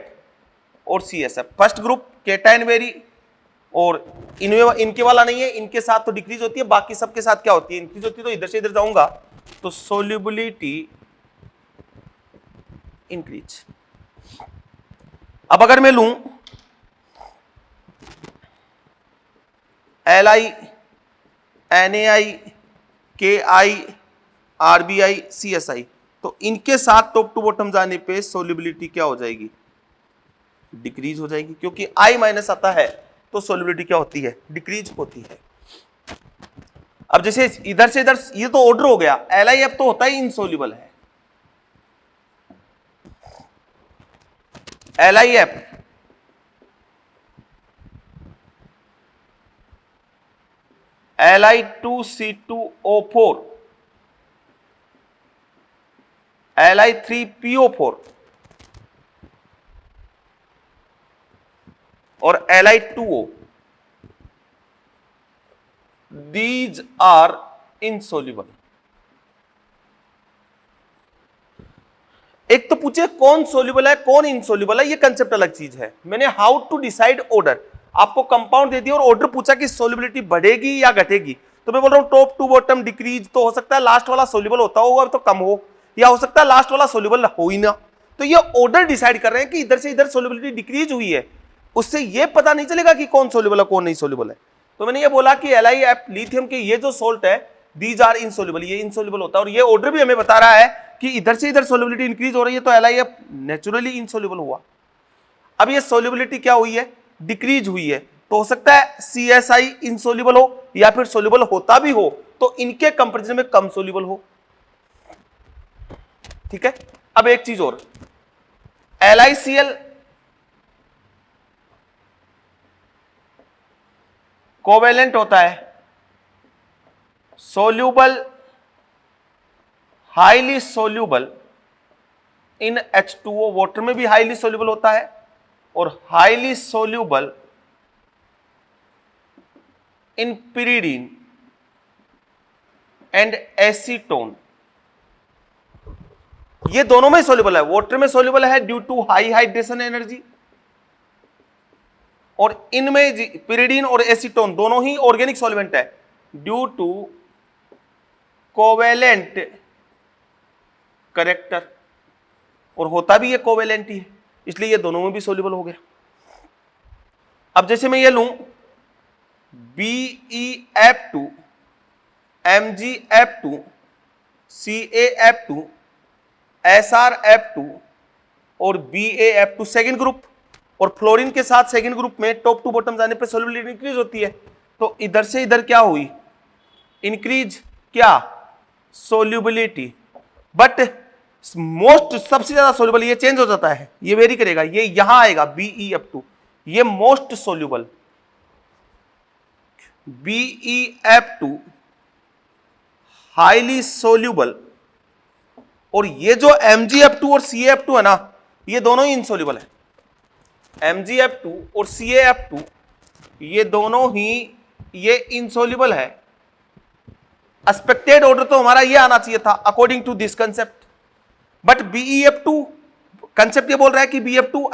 और CSF। First group cation very, और इनके वाला नहीं है, इनके साथ तो डिक्रीज होती है, बाकी सबके साथ क्या होती है? इंक्रीज होती है। तो इधर से इधर जाऊंगा तो सोल्युबिलिटी इंक्रीज। अब अगर मैं लूं Li, NaI, KI, RbI, CSI, तो इनके साथ टॉप टू बॉटम जाने पे सोल्युबिलिटी क्या हो जाएगी? डिक्रीज हो जाएगी, क्योंकि I माइनस आता है तो सोल्युबिलिटी क्या होती है? डिक्रीज होती है। अब जैसे इधर से इधर ये तो ऑर्डर हो गया, LiF तो होता ही इनसोल्युबल है। LiF Li2C2O4, Li3PO4 और Li2O, these are insoluble। एक तो पूछे कौन सोल्यूबल है कौन इनसोल्यूबल है, ये कंसेप्ट अलग चीज है। मैंने हाउ टू डिसाइड ऑर्डर, आपको कंपाउंड दे दिया और ऑर्डर पूछा कि सोल्युबिलिटी बढ़ेगी या घटेगी, तो मैं बोल रहा हूं टॉप टू बॉटम डिक्रीज। तो हो सकता है लास्ट वाला सोल्यूबल होता होगा तो कम हो, या हो सकता है लास्ट वाला सोल्यूबल हो ही ना। तो ये ऑर्डर डिसाइड कर रहे हैं कि इधर से इधर सोल्युबिलिटी डिक्रीज हुई है, उससे ये पता नहीं चलेगा कि कौन सोल्यूबल है कौन नहीं सोल्यूबल है। तो मैंने ये बोला कि LiF लिथियम के ये जो सोल्ट है दीज आर इनसोल्युबल, ये इनसोल्युबल होता है, और ये ऑर्डर भी हमें बता रहा है कि इधर से इधर सोल्युबिलिटी इंक्रीज हो रही है, तो LiF नेचुरली इनसोल्युबल हुआ। अब ये सोल्युबिलिटी क्या हुई है, डिक्रीज हुई है, तो हो सकता है CSI इनसोल्युबल हो, या फिर सोल्युबल होता भी हो तो इनके कंपैरिजन में कम सोल्युबल हो। ठीक है, अब एक चीज और, LiCl कोवेलेंट होता है, soluble, highly soluble in H2O, water में भी हाईली सोल्यूबल होता है, और highly soluble in pyridine and acetone. ये दोनों में सोल्यूबल है, वाटर में सोल्यूबल है due to high hydration energy, और इनमें pyridine और एसीटोन दोनों ही ऑर्गेनिक सॉल्वेंट है ड्यू टू कोवेलेंट करेक्टर, और होता भी ये कोवेलेंट ही है, इसलिए ये दोनों में भी सोल्यूबल हो गया। अब जैसे मैं ये लूं BeF2 MgF2 CaF2 SrF2 और BaF2 सेकेंड ग्रुप, और फ्लोरीन के साथ सेकेंड ग्रुप में टॉप टू बॉटम जाने पर सोल्युबिलिटी इंक्रीज होती है, तो इधर से इधर क्या हुई, इंक्रीज क्या, सोल्युबिलिटी, बट मोस्ट सबसे ज्यादा सोल्यूबल ये चेंज हो जाता है, ये वेरी करेगा, ये यहां आएगा BeF2, ये most soluble BeF2 highly soluble, और ये जो MgF2 और CaF2 है ना, ये दोनों ही इनसोल्यूबल है। MgF2 और CaF2 ये दोनों ही ये इनसोल्यूबल है। एक्सपेक्टेड ऑर्डर तो हमारा ये आना चाहिए था according to this concept, but BeF2 concept ये बोल रहा है कि BeF2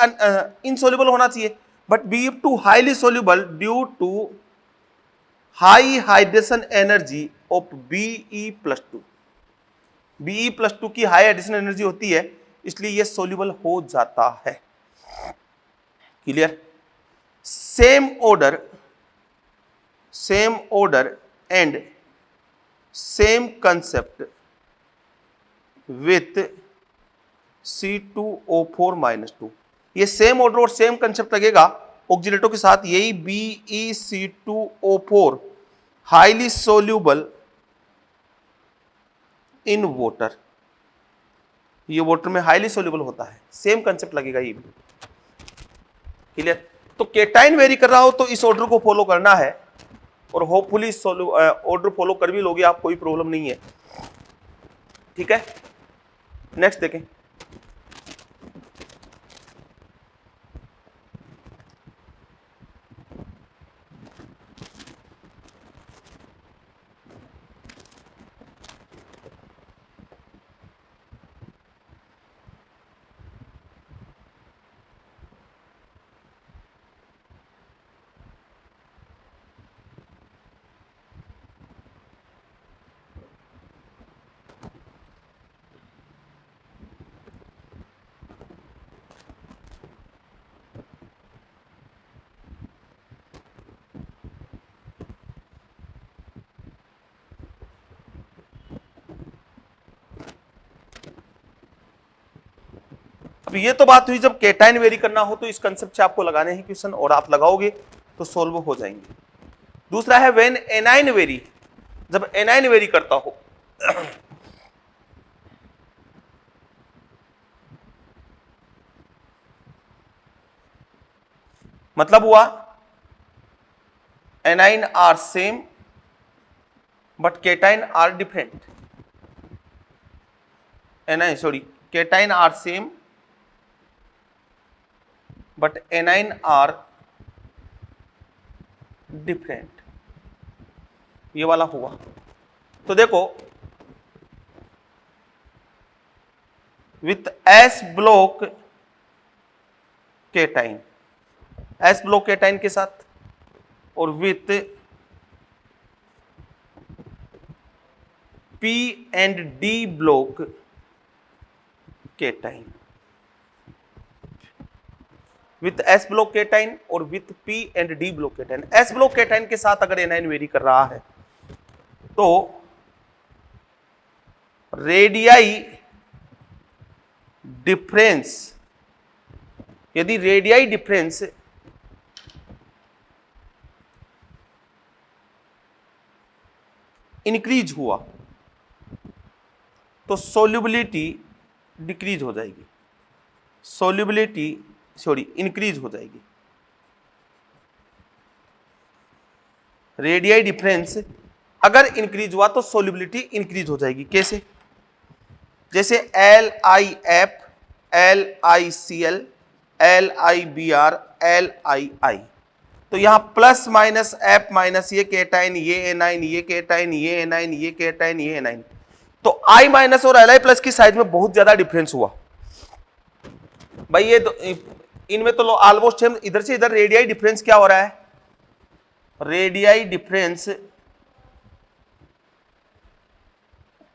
इनसोल्यूबल होना चाहिए, but BeF2 highly soluble due to high hydration energy of Be+2। Be+2 की हाई हाइड्रेशन एनर्जी होती है, इसलिए यह सोल्यूबल हो जाता है। Clear? Same order and same concept with C2O4-2, ये सेम ऑर्डर और सेम कंसेप्ट लगेगा ऑक्सीडेटो के साथ, यही BeC2O4 highly soluble in water, ये वाटर में हाईली सोल्यूबल होता है, सेम कंसेप्ट लगेगा ये भी। क्लियर? तो केटाइन वेरी कर रहा हो तो इस ऑर्डर को फॉलो करना है, और होपफुली ऑर्डर फॉलो कर भी लोगे आप, कोई प्रॉब्लम नहीं है। ठीक है, नेक्स्ट देखें। अब ये तो बात हुई जब केटाइन वेरी करना हो तो इस कंसेप्ट से आपको लगाने हैं क्वेश्चन, और आप लगाओगे तो सोल्व हो जाएंगे। दूसरा है व्हेन एनाइन वेरी, जब एनाइन वेरी करता हो। मतलब हुआ anion are same but cation are different, anion sorry cation are same but anion are different, ये वाला हुआ। तो देखो with S block cation, S block cation के साथ, और with P and D block cation, with S block cation और with P and D block cation. S block cation के साथ अगर एनाइन वेरी कर रहा है तो रेडियाई डिफरेंस, यदि रेडियाई डिफरेंस इंक्रीज हुआ तो सोल्यूबिलिटी डिक्रीज हो जाएगी, सोल्यूबिलिटी इंक्रीज हो जाएगी। रेडियाई डिफरेंस अगर इंक्रीज हुआ तो सोल्यूबिलिटी इंक्रीज हो जाएगी। कैसे? जैसे LiF, LiCl, LiBr, LiI, तो यहां प्लस माइनस एफ माइनस ये केटाइन, ये एनाइन, ये केटाइन, ये एनाइन, ये केटाइन, ये एनाइन, तो I माइनस और Li प्लस की साइज में बहुत ज्यादा डिफरेंस हुआ भाई। ये तो इनमें तो ऑलमोस्ट सेम, इधर से इधर रेडियाई डिफरेंस क्या हो रहा है? रेडियाई डिफरेंस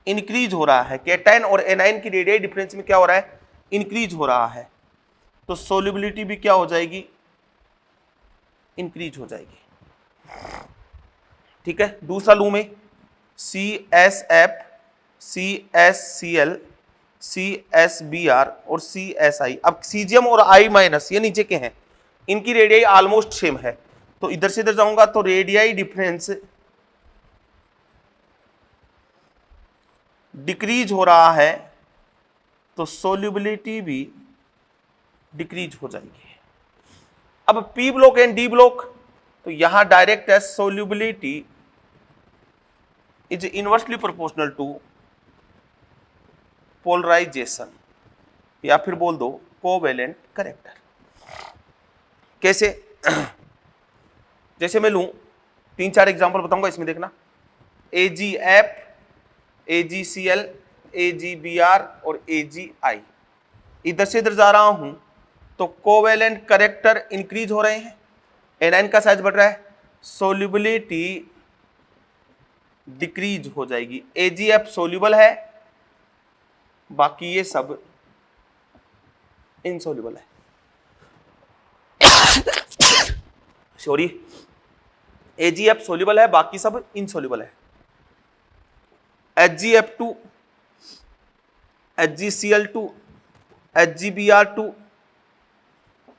इंक्रीज हो रहा है। केटाइन और एनाइन की रेडियाई डिफरेंस में क्या हो रहा है? इंक्रीज हो रहा है, तो सोल्यूबिलिटी भी क्या हो जाएगी? इंक्रीज हो जाएगी। ठीक है, दूसरा लू में CSF, CSCl, CSBr और CSI। अब सीजियम और I माइनस ये नीचे के हैं, इनकी रेडियाई ऑलमोस्ट सेम है, तो इधर से इधर जाऊंगा तो रेडियाई डिफरेंस डिक्रीज हो रहा है, तो सोल्यूबिलिटी भी डिक्रीज हो जाएगी। अब P block and D block, तो यहां डायरेक्ट है solubility is inversely proportional to polarization, या फिर बोल दो कोवेलेंट करेक्टर। कैसे? जैसे मैं लूं 3-4 एग्जांपल बताऊंगा, इसमें देखना। AgF, AgCl, AgBr और AgI, इधर से इधर जा रहा हूं तो कोवेलेंट करेक्टर इंक्रीज हो रहे हैं, एनाइन का साइज बढ़ रहा है, सोल्यूबिलिटी डिक्रीज हो जाएगी। AgF सोल्यूबल है, बाकी ये सब इनसोल्यूबल है। सॉरी, AgF सोल्यूबल है, बाकी सब इनसोल्यूबल है। HgF2, HgCl2, HgBr2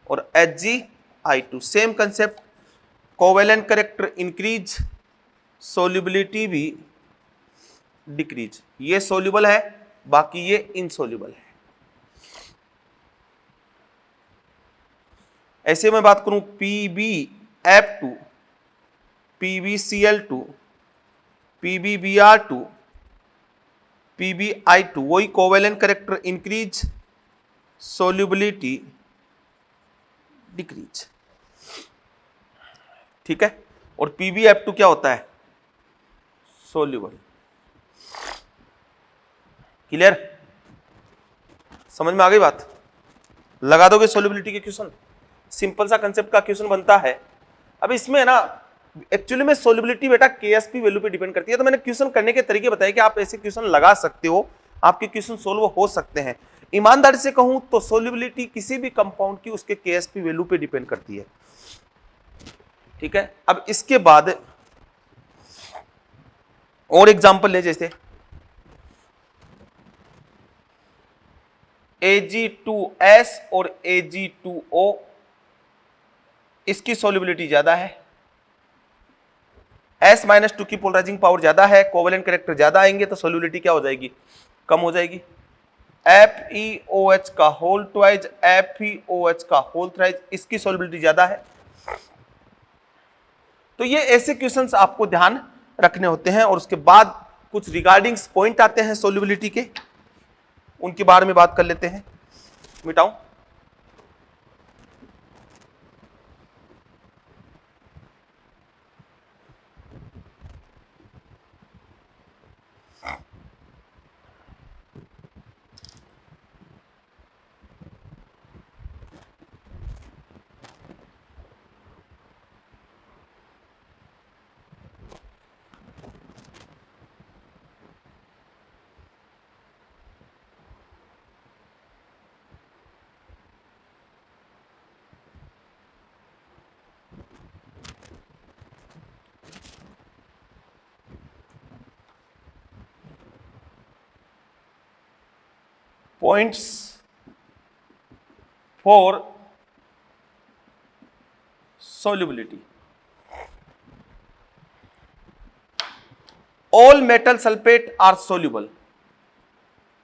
और HgI2, same concept, covalent character increase, solubility भी डिक्रीज। ये सोल्यूबल है, बाकी ये इनसोल्यूबल है। ऐसे मैं बात करूं PbF2, PbCl2, PbBr2, PbI2, वही covalent character increase, solubility decrease. ठीक है, और PbF2 क्या होता है? सोल्यूबल। क्लियर? समझ में आ गई बात? लगा दोगे सोल्यूबिलिटी के क्वेश्चन, सिंपल सा कंसेप्ट का क्वेश्चन बनता है। अब इसमें ना एक्चुअली में सोल्यूबिलिटी बेटा KSP वैल्यू पे डिपेंड करती है, तो मैंने क्वेश्चन करने के तरीके बताए कि आप ऐसे क्वेश्चन लगा सकते हो, आपके क्वेश्चन सोल्व हो सकते हैं। ईमानदारी से कहूं तो सोल्यूबिलिटी किसी भी कंपाउंड की उसके KSP वैल्यू पे डिपेंड करती है। ठीक है, अब इसके बाद और एग्जांपल ले, जैसे Ag2S और Ag2O, इसकी सोल्यूबिलिटी ज्यादा है, S-2 की पोलराइजिंग पावर ज्यादा है, कोवेलेंट कैरेक्टर ज्यादा आएंगे, तो सोल्यूबिलिटी क्या हो जाएगी? कम हो जाएगी। FeOH का होल ट्वाइज, FeOH का होल थ्राइज, इसकी सोल्यूबिलिटी ज्यादा है। तो ये ऐसे क्वेश्चंस आपको ध्यान रखने होते हैं, और उसके बाद कुछ रिगार्डिंग्स पॉइंट आते हैं सोल्यूबिलिटी के, उनके बारे में बात कर लेते हैं। मिटाऊं? points for solubility. All metal sulfate are soluble.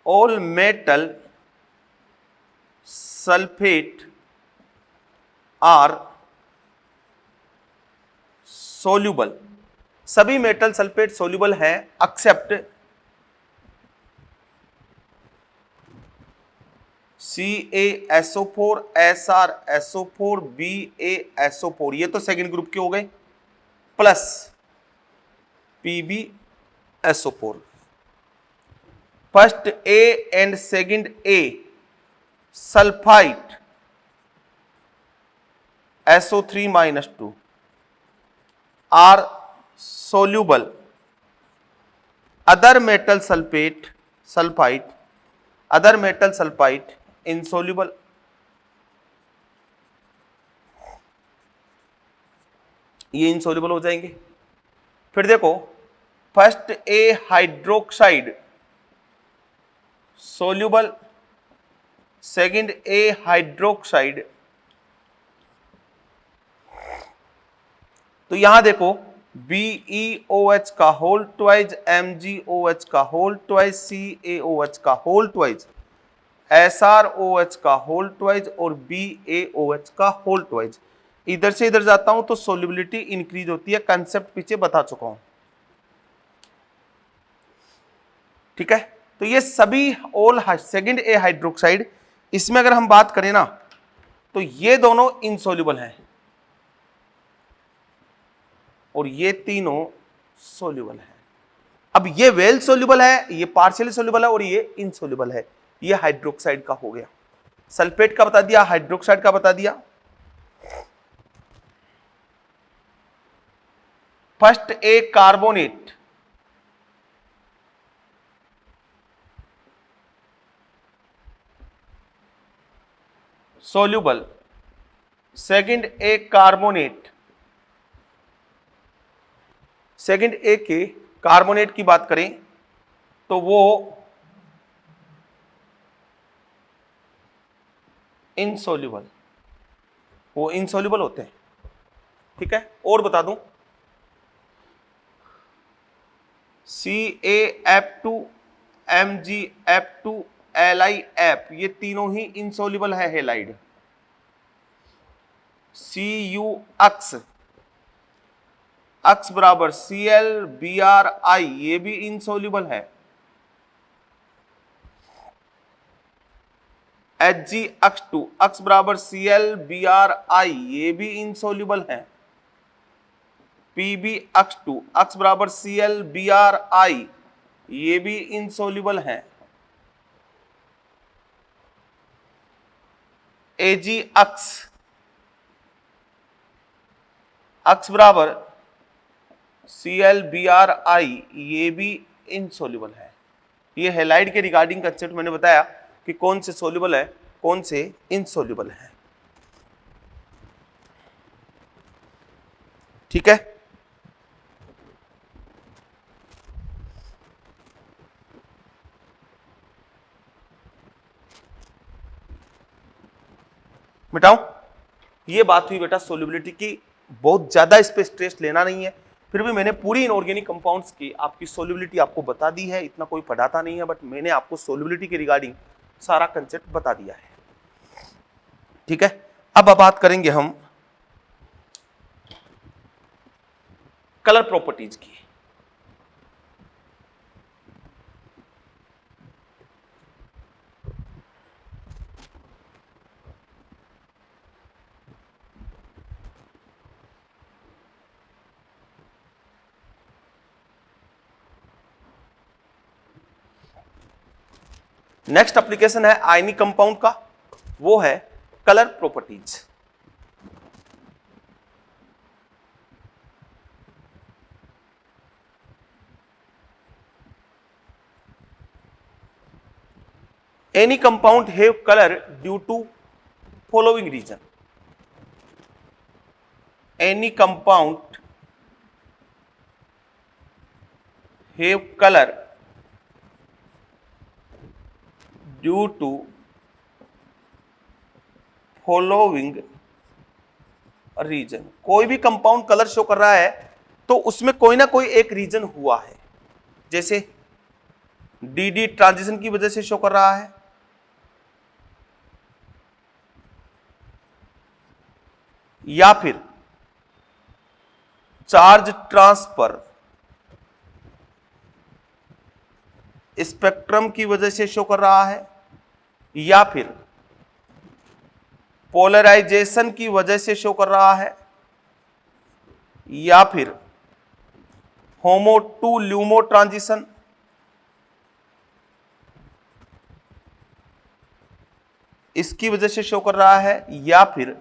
All metal sulfate are soluble. सभी मेटल सल्फेट सोल्यूबल है एक्सेप्ट CaSO4, SrSO4, BaSO4, ये तो सेकंड ग्रुप के हो गए, plus PbSO4. First A and second A sulphide SO3-2 are soluble. Other metal sulfide insoluble. ये insoluble हो जाएंगे. फिर देखो first A hydroxide soluble, second A hydroxide. तो यहां देखो BeOH का होल ट्वाइज, MgOH का होल ट्वाइज, CaOH का होल ट्वाइज, SrOH का होल ट्वाइज और BaOH का होल ट्वाइज. इधर से इधर जाता हूं तो सोल्युबिलिटी इंक्रीज होती है, कंसेप्ट पीछे बता चुका हूं. ठीक है, तो ये सभी ऑल सेकंड A हाइड्रोक्साइड, इसमें अगर हम बात करें ना तो ये दोनों इनसोल्यूबल हैं और ये तीनों सोल्यूबल है. अब ये वेल सोल्यूबल है, ये पार्शियली सोल्यूबल है और ये इनसोल्यूबल है. ये हाइड्रोक्साइड का हो गया. सल्फेट का बता दिया, हाइड्रोक्साइड का बता दिया. First A carbonate soluble, second A carbonate, second ए के कार्बोनेट की बात करें तो वो इनसोल्यूबल, होते हैं. ठीक है, और बता दूं CaF2, MgF2, LiF, ये तीनों ही इनसोल्यूबल है हेलाइड. CuX, X बराबर Cl Bri, ये भी इनसोल्यूबल है. HgX2, X बराबर Cl Bri, ये भी इनसोल्यूबल है. PbX2, X बराबर Cl Bri, ये भी इनसोल्यूबल है. AgX, X बराबर Cl Bri, ये भी इनसोल्यूबल है. ये हैलाइड के रिगार्डिंग कंसेप्ट मैंने बताया कि कौन से सोल्यूबल है, कौन से इनसोल्यूबल है. ठीक है, मिटाऊं. ये बात हुई बेटा सोल्यूबिलिटी की. बहुत ज्यादा इस पे स्ट्रेस लेना नहीं है, फिर भी मैंने पूरी इनऑर्गेनिक कंपाउंड्स की आपकी सोल्यूबिलिटी आपको बता दी है. इतना कोई पढ़ाता नहीं है, बट मैंने आपको सोल्यूबिलिटी के रिगार्डिंग सारा कंसेप्ट बता दिया है. ठीक है, अब बात करेंगे हम कलर प्रॉपर्टीज की. नेक्स्ट एप्लीकेशन है आयनिक कंपाउंड का, वो है colour properties. Any compound have color due to following reason. Any compound have color due to following reason. कोई भी कंपाउंड कलर शो कर रहा है तो उसमें कोई ना कोई एक रीजन हुआ है, जैसे डी ट्रांजिशन की वजह से शो कर रहा है, या फिर चार्ज ट्रांसफर स्पेक्ट्रम की वजह से शो कर रहा है, या फिर पोलराइजेशन की वजह से शो कर रहा है, या फिर होमो टू ल्यूमो ट्रांजिशन, इसकी वजह से शो कर रहा है, या फिर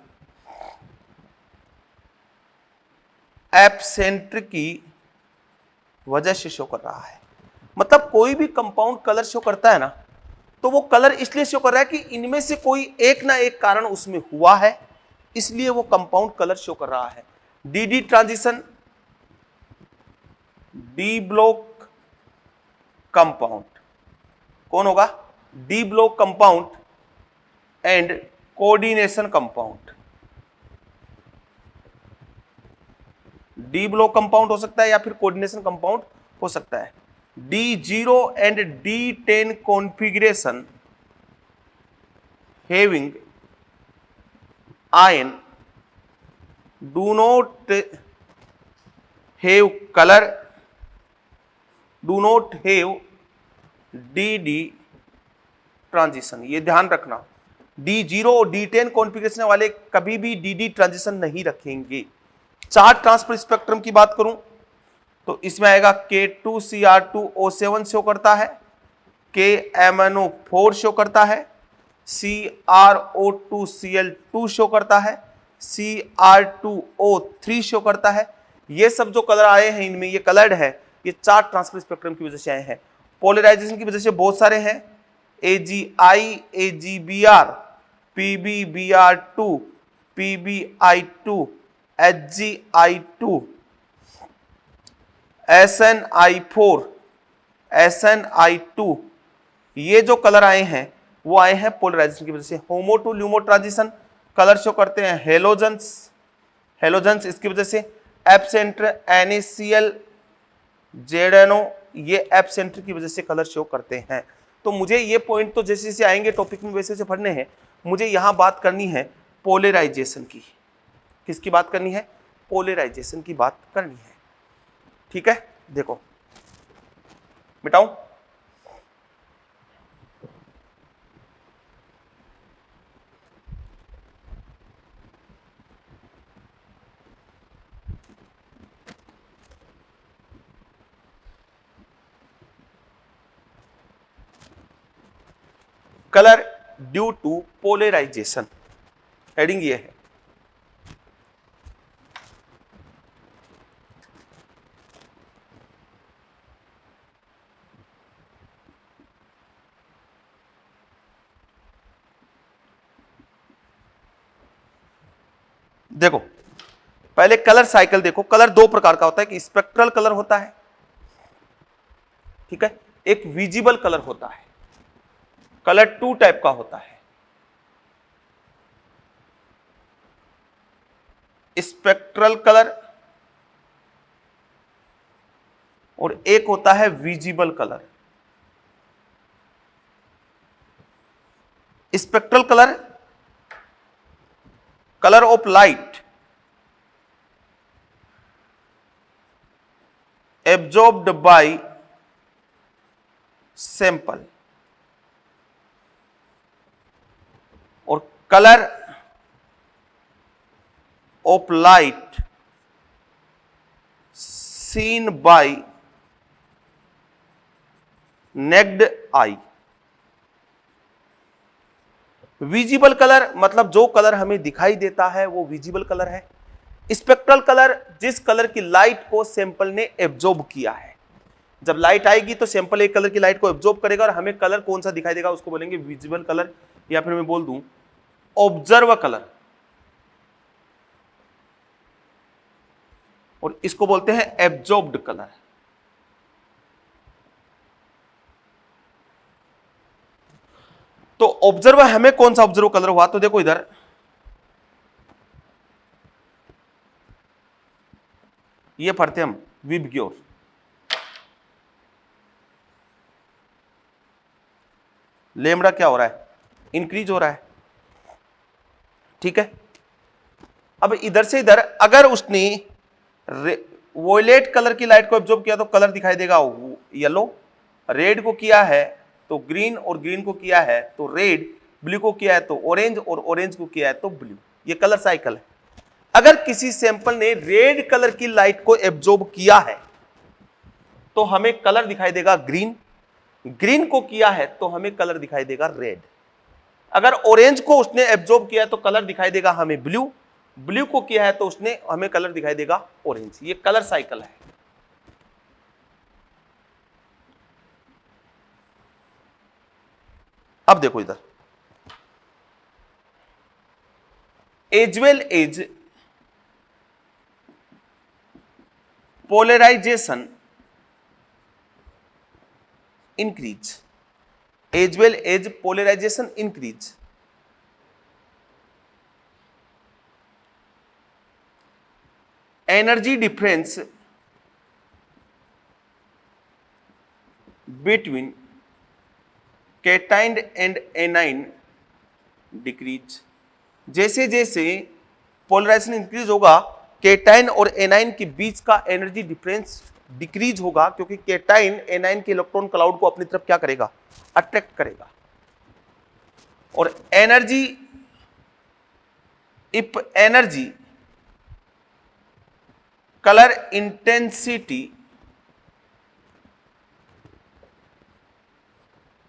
एपसेंट्रिक की वजह से शो कर रहा है। मतलब कोई भी कंपाउंड कलर शो करता है ना, तो वो कलर इसलिए शो कर रहा है कि इनमें से कोई एक ना एक कारण उसमें हुआ है, इसलिए वो कंपाउंड कलर शो कर रहा है। D transition D block compound कौन होगा? D block compound and coordination compound. D block compound हो सकता है या फिर कोऑर्डिनेशन कंपाउंड हो सकता है। D0 and D10 configuration having ion do not have color, do not have DD transition. ये ध्यान रखना, D0 और D10 कॉन्फ़िगरेशन वाले कभी भी DD ट्रांजिशन नहीं रखेंगे। चार्ज ट्रांसफर स्पेक्ट्रम की बात करूं तो इसमें आएगा K2Cr2O7 शो करता है, KMnO4 शो करता है, CrO2Cl2 शो करता है, Cr2O3 शो करता है। ये सब जो कलर आए हैं इनमें ये कलर्ड है, ये चार्ज ट्रांसफर स्पेक्ट्रम की वजह से आए हैं। पोलराइजेशन की वजह से बहुत सारे हैं, AgI, AgBr, PbBr2, PbI2, HgI2, SnI4, SnI2, ये जो कलर आए हैं वो आए हैं पोलराइजेशन की वजह से। HOMO to LUMO transition colour show करते हैं हेलोजेंस, इसकी वजह से। एपसेंटर NaCl ZNO, ये एपसेंटर की वजह से कलर शो करते हैं। तो मुझे ये पॉइंट तो जैसे जैसे आएंगे टॉपिक में वैसे वैसे पढ़ने हैं। मुझे यहां बात करनी है पोलराइजेशन की। किसकी बात करनी है? पोलराइजेशन की बात करनी है। ठीक है, देखो मिटाऊं। Colour due to polarization, heading ये है। देखो पहले कलर साइकिल देखो। कलर दो प्रकार का होता है, कि स्पेक्ट्रल कलर होता है, ठीक है, एक विजिबल कलर होता है। कलर टू टाइप का होता है, स्पेक्ट्रल कलर और एक होता है visible colour. Spectral colour, colour of light absorbed by sample, और colour of light seen by naked eye. Visible colour मतलब जो कलर हमें दिखाई देता है वो विजिबल कलर है। स्पेक्ट्रल कलर जिस कलर की लाइट को सैंपल ने एब्जॉर्ब किया है। जब लाइट आएगी तो सैंपल एक कलर की लाइट को एब्जॉर्ब करेगा और हमें कलर कौन सा दिखाई देगा उसको बोलेंगे विजिबल कलर, या फिर मैं बोल दूं ऑब्जर्व कलर, और इसको बोलते हैं एब्जॉर्ब्ड कलर। ऑब्जर्व हमें कौन सा ऑब्जर्व कलर हुआ, तो देखो इधर ये पढ़ते हम विबग्योर, लेमड़ा क्या हो रहा है, इंक्रीज हो रहा है, ठीक है। अब इधर से इधर अगर उसने वोयलेट कलर की लाइट को एब्जॉर्ब किया तो कलर दिखाई देगा येलो, रेड को किया है तो ग्रीन, और ग्रीन को किया है तो रेड, ब्लू को किया है तो ऑरेंज, और ऑरेंज को किया है तो ब्लू। ये कलर साइकिल है। अगर किसी सैंपल ने रेड कलर की लाइट को एब्जॉर्ब किया है तो हमें कलर दिखाई देगा ग्रीन, ग्रीन को किया है तो हमें कलर दिखाई देगा रेड, अगर ऑरेंज को उसने एब्जॉर्ब किया तो कलर दिखाई देगा हमें ब्लू, ब्लू को किया है तो उसने हमें कलर दिखाई देगा ऑरेंज। ये कलर साइकिल है। अब देखो इधर, as well as polarization increase, as well as polarization increase, energy difference between cation and anion decrease. जैसे जैसे पोलराइजेशन इंक्रीज होगा, कैटाइन और एनाइन के बीच का एनर्जी डिफरेंस डिक्रीज होगा, क्योंकि कैटाइन एनाइन के इलेक्ट्रॉन क्लाउड को अपनी तरफ क्या करेगा, अट्रैक्ट करेगा। और energy, if energy colour intensity,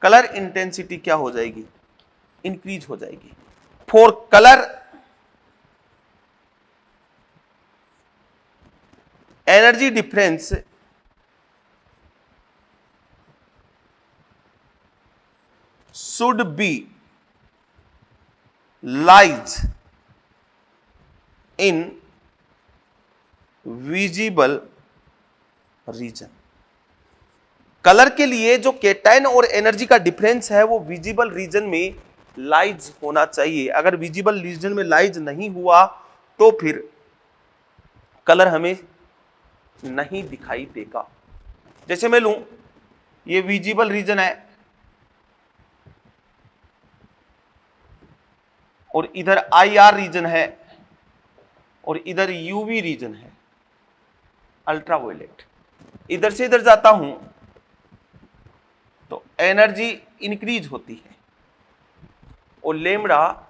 colour intensity क्या हो जाएगी, इंक्रीज हो जाएगी। For colour energy difference should be lies in visible region। Colour के लिए जो कैटाइन और एनर्जी का डिफरेंस है वो विजिबल रीजन में लाइज होना चाहिए। अगर विजिबल रीजन में लाइज नहीं हुआ तो फिर कलर हमें नहीं दिखाई देगा। जैसे मैं लूं, ये विजिबल रीजन है और इधर IR रीजन है और इधर UV रीजन है, अल्ट्रावायलेट। इधर से इधर जाता हूं तो एनर्जी इंक्रीज होती है और लेमड़ा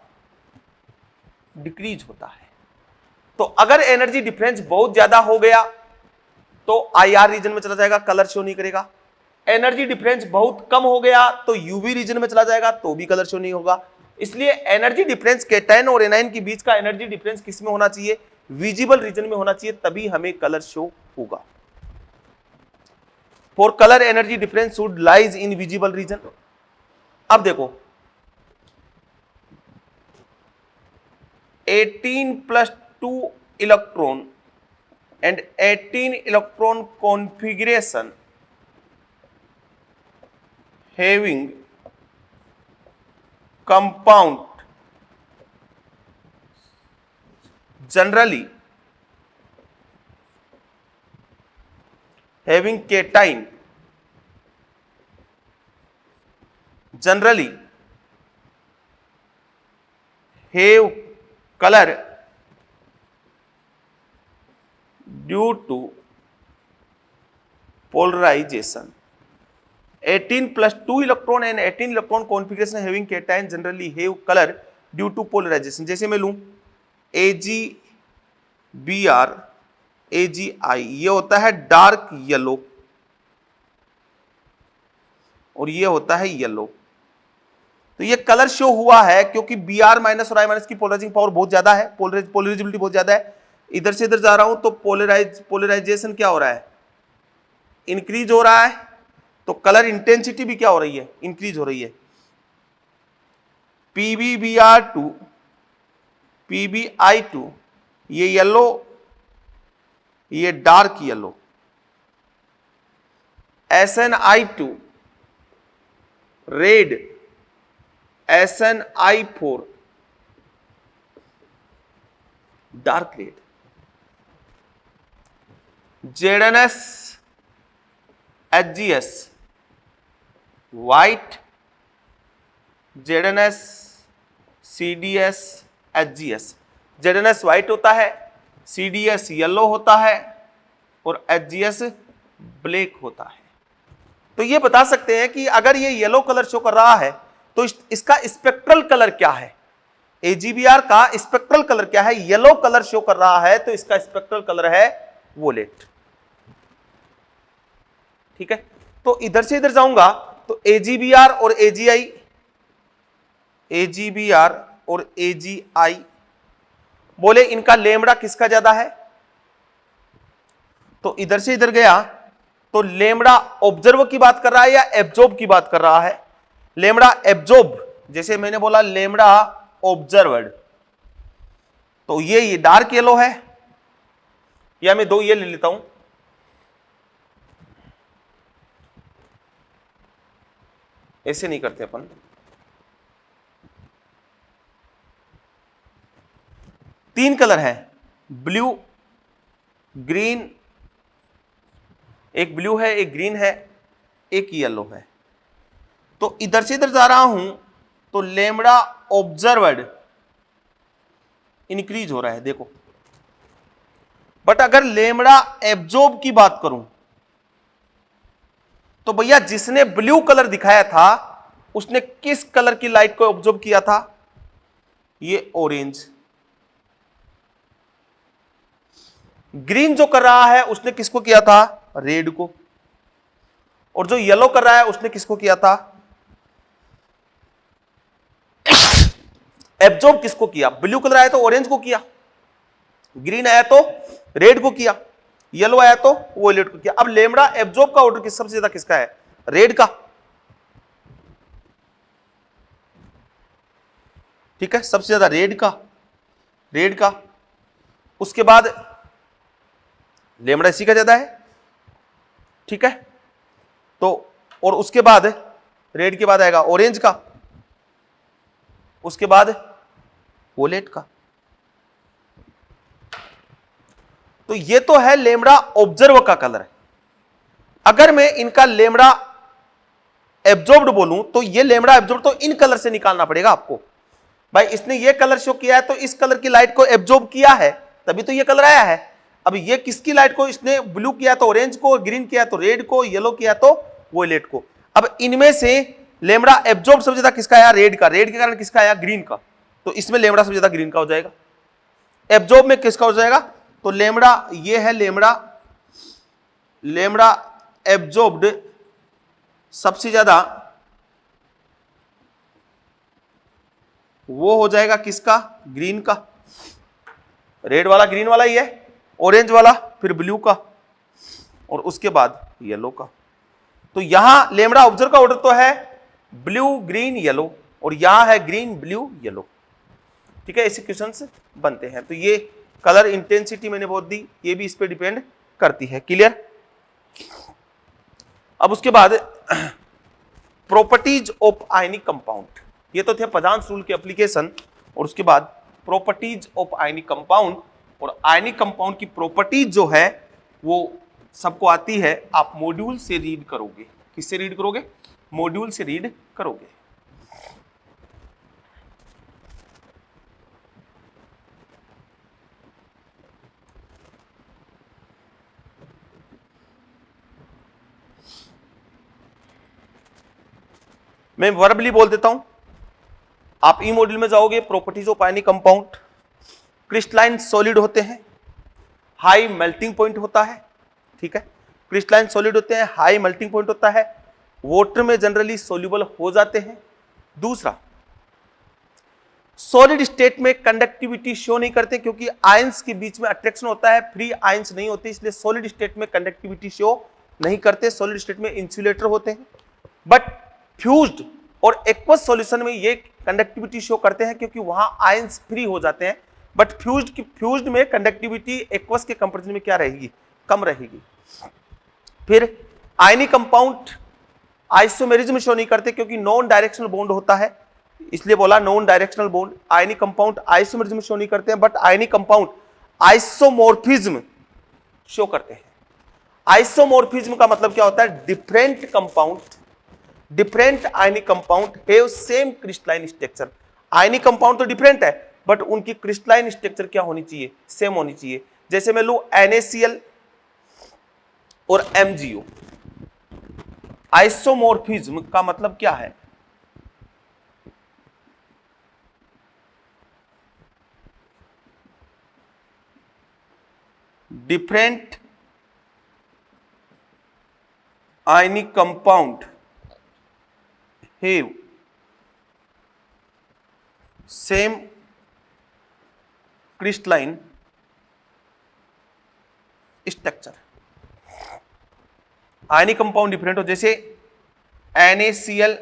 डिक्रीज होता है। तो अगर एनर्जी डिफरेंस बहुत ज्यादा हो गया तो IR रीजन में चला जाएगा, कलर शो नहीं करेगा। एनर्जी डिफरेंस बहुत कम हो गया तो UV रीजन में चला जाएगा, तो भी कलर शो नहीं होगा। इसलिए एनर्जी डिफरेंस कैटाइन और एनाइन के बीच का एनर्जी डिफरेंस किस में होना चाहिए, विजिबल रीजन में होना चाहिए, तभी हमें कलर शो होगा। For colour energy difference should lies in visible region. अब देखो 18+2 electron and 18 electron configuration having compound generally having cation generally have color due to polarization। 18+2 electron and 18 electron configuration having cation generally have color due to polarization। जैसे मैं लूं AgBr AgI, ये होता है dark yellow और ये होता है येलो। तो ये कलर शो हुआ है क्योंकि Br माइनस और I माइनस की पोलराइजिंग पावर बहुत ज्यादा है, पोलराइजेबिलिटी बहुत ज्यादा है। इधर से इधर जा रहा हूं तो पोलराइजेशन क्या हो रहा है, इंक्रीज हो रहा है, तो कलर इंटेंसिटी भी क्या हो रही है, इंक्रीज हो रही है। PbBr2 PbI2, ये येलो, ये dark yellow. SnI2 red, SnI4 dark red, ZnS HgS white, ZnS CdS HgS। ZnS white होता है, CdS येलो होता है और HgS ब्लैक होता है। तो ये बता सकते हैं कि अगर ये येलो कलर शो कर रहा है तो इसका स्पेक्ट्रल कलर क्या है। AGBR का स्पेक्ट्रल कलर क्या है, येलो कलर शो कर रहा है तो इसका स्पेक्ट्रल कलर है वोलेट। ठीक है, तो इधर से इधर जाऊंगा तो AGBR और AGI बोले इनका लेमड़ा किसका ज्यादा है, तो इधर से इधर गया तो लेमड़ा ऑब्जर्व की बात कर रहा है या एब्जॉर्ब की बात कर रहा है। लेमड़ा एब्जॉर्ब, जैसे मैंने बोला लेमड़ा ऑब्जर्वर्ड, तो ये डार्क येलो है, या मैं 2 ये ले लेता हूं, ऐसे नहीं करते अपन, तीन कलर है, ब्लू, ग्रीन, एक ब्लू है, एक ग्रीन है, एक येलो है। तो इधर से इधर जा रहा हूं तो लेमड़ा ऑब्जर्वर्ड इंक्रीज हो रहा है, देखो। बट अगर लेमड़ा एब्जॉर्ब की बात करूं तो भैया जिसने ब्लू कलर दिखाया था उसने किस कलर की लाइट को ऑब्जर्व किया था, ये ऑरेंज। ग्रीन जो कर रहा है उसने किसको किया था, रेड को। और जो येलो कर रहा है उसने किसको किया था, एब्जॉर्ब किसको किया, ब्लू कलर आया तो ऑरेंज को किया, ग्रीन आया तो रेड को किया, येलो आया तो वोलेट को किया। अब लेमड़ा एब्जॉर्ब का ऑर्डर सबसे ज्यादा किसका है, रेड का। ठीक है, सबसे ज्यादा रेड का। उसके बाद लेमड़ा इसी का ज्यादा है। ठीक है, तो और उसके बाद रेड के बाद आएगा ऑरेंज का, उसके बाद वोलेट का। तो ये तो है लेमड़ा ऑब्जर्व का कलर। अगर मैं इनका लेमड़ा एब्जॉर्ब्ड बोलूं तो ये लेमड़ा एब्जॉर्ब तो इन कलर से निकालना पड़ेगा आपको। भाई इसने ये कलर शो किया है तो इस कलर की लाइट को एब्जॉर्ब किया है तभी तो ये कलर आया है। अब ये किसकी लाइट को, इसने ब्लू किया तो ऑरेंज को, ग्रीन किया तो रेड को, येलो किया तो वोलेट को। अब इनमें से लेमड़ा एब्जॉर्ब सबसे ज्यादा किसका आया, रेड का। रेड के कारण किसका आया, ग्रीन का। तो इसमें लेमड़ा सबसे ज्यादा ग्रीन का हो जाएगा। एब्जॉर्ब में किसका हो जाएगा, तो लेमड़ा ये है, लेमड़ा एब्जॉर्ब्ड सबसे ज्यादा वो हो जाएगा किसका, ग्रीन का। रेड वाला ग्रीन वाला ही है, ऑरेंज वाला फिर ब्लू का और उसके बाद येलो का। तो यहां लेमड़ा ऑब्जर्व का ऑर्डर तो है ब्लू ग्रीन येलो और यहां है ग्रीन ब्लू येलो। ठीक है, ऐसे क्वेश्चंस बनते हैं। तो ये कलर इंटेंसिटी मैंने बहुत दी, ये भी इस पे डिपेंड करती है। क्लियर। अब उसके बाद प्रॉपर्टीज ऑफ आयनिक कंपाउंड, ये तो थे पदांश रूल के एप्लीकेशन। और उसके बाद प्रॉपर्टीज ऑफ आयनिक कंपाउंड, और आयनिक कंपाउंड की प्रॉपर्टीज जो है वो सबको आती है, आप मॉड्यूल से रीड करोगे। किससे रीड करोगे, मॉड्यूल से रीड करोगे। मैं वर्बली बोल देता हूं, आप ई मॉड्यूल में जाओगे। Properties of ionic compound, crystalline solid होते हैं, हाई मेल्टिंग पॉइंट होता है। ठीक है, क्रिस्टलाइन सॉलिड होते हैं, हाई मेल्टिंग पॉइंट होता है, वाटर में जनरली सोल्यूबल हो जाते हैं। दूसरा, सॉलिड स्टेट में कंडक्टिविटी शो नहीं करते क्योंकि आयंस के बीच में अट्रैक्शन होता है, फ्री आयंस नहीं होते, इसलिए सॉलिड स्टेट में कंडक्टिविटी शो नहीं करते। सॉलिड स्टेट में इंसुलेटर होते हैं। बट फ्यूज्ड और एक्वस सॉल्यूशन में ये कंडक्टिविटी शो करते हैं क्योंकि वहां आयंस फ्री हो जाते हैं। बट फ्यूज्ड में कंडक्टिविटी एक्वस के कंपैरिजन में क्या रहेगी, कम रहेगी। फिर आयनिक कंपाउंड आइसोमेरिज्म शो नहीं करते क्योंकि नॉन डायरेक्शनल बॉन्ड होता है, इसलिए बोला non directional bond. Ionic compound isomerism show नहीं करते हैं, but ionic compound isomorphism show करते हैं। आइसोमॉर्फिज्म का मतलब क्या होता है? Different compound, different ionic compound have same crystalline structure. Ionic compound तो डिफरेंट है, बट उनकी क्रिस्टलाइन स्ट्रक्चर क्या होनी चाहिए? सेम होनी चाहिए। जैसे मैं लू NaCl और MgO। आइसोमॉर्फिज्म का मतलब क्या है? Different ionic compound have same crystalline structure। Ionic compound different हो, जैसे NaCl,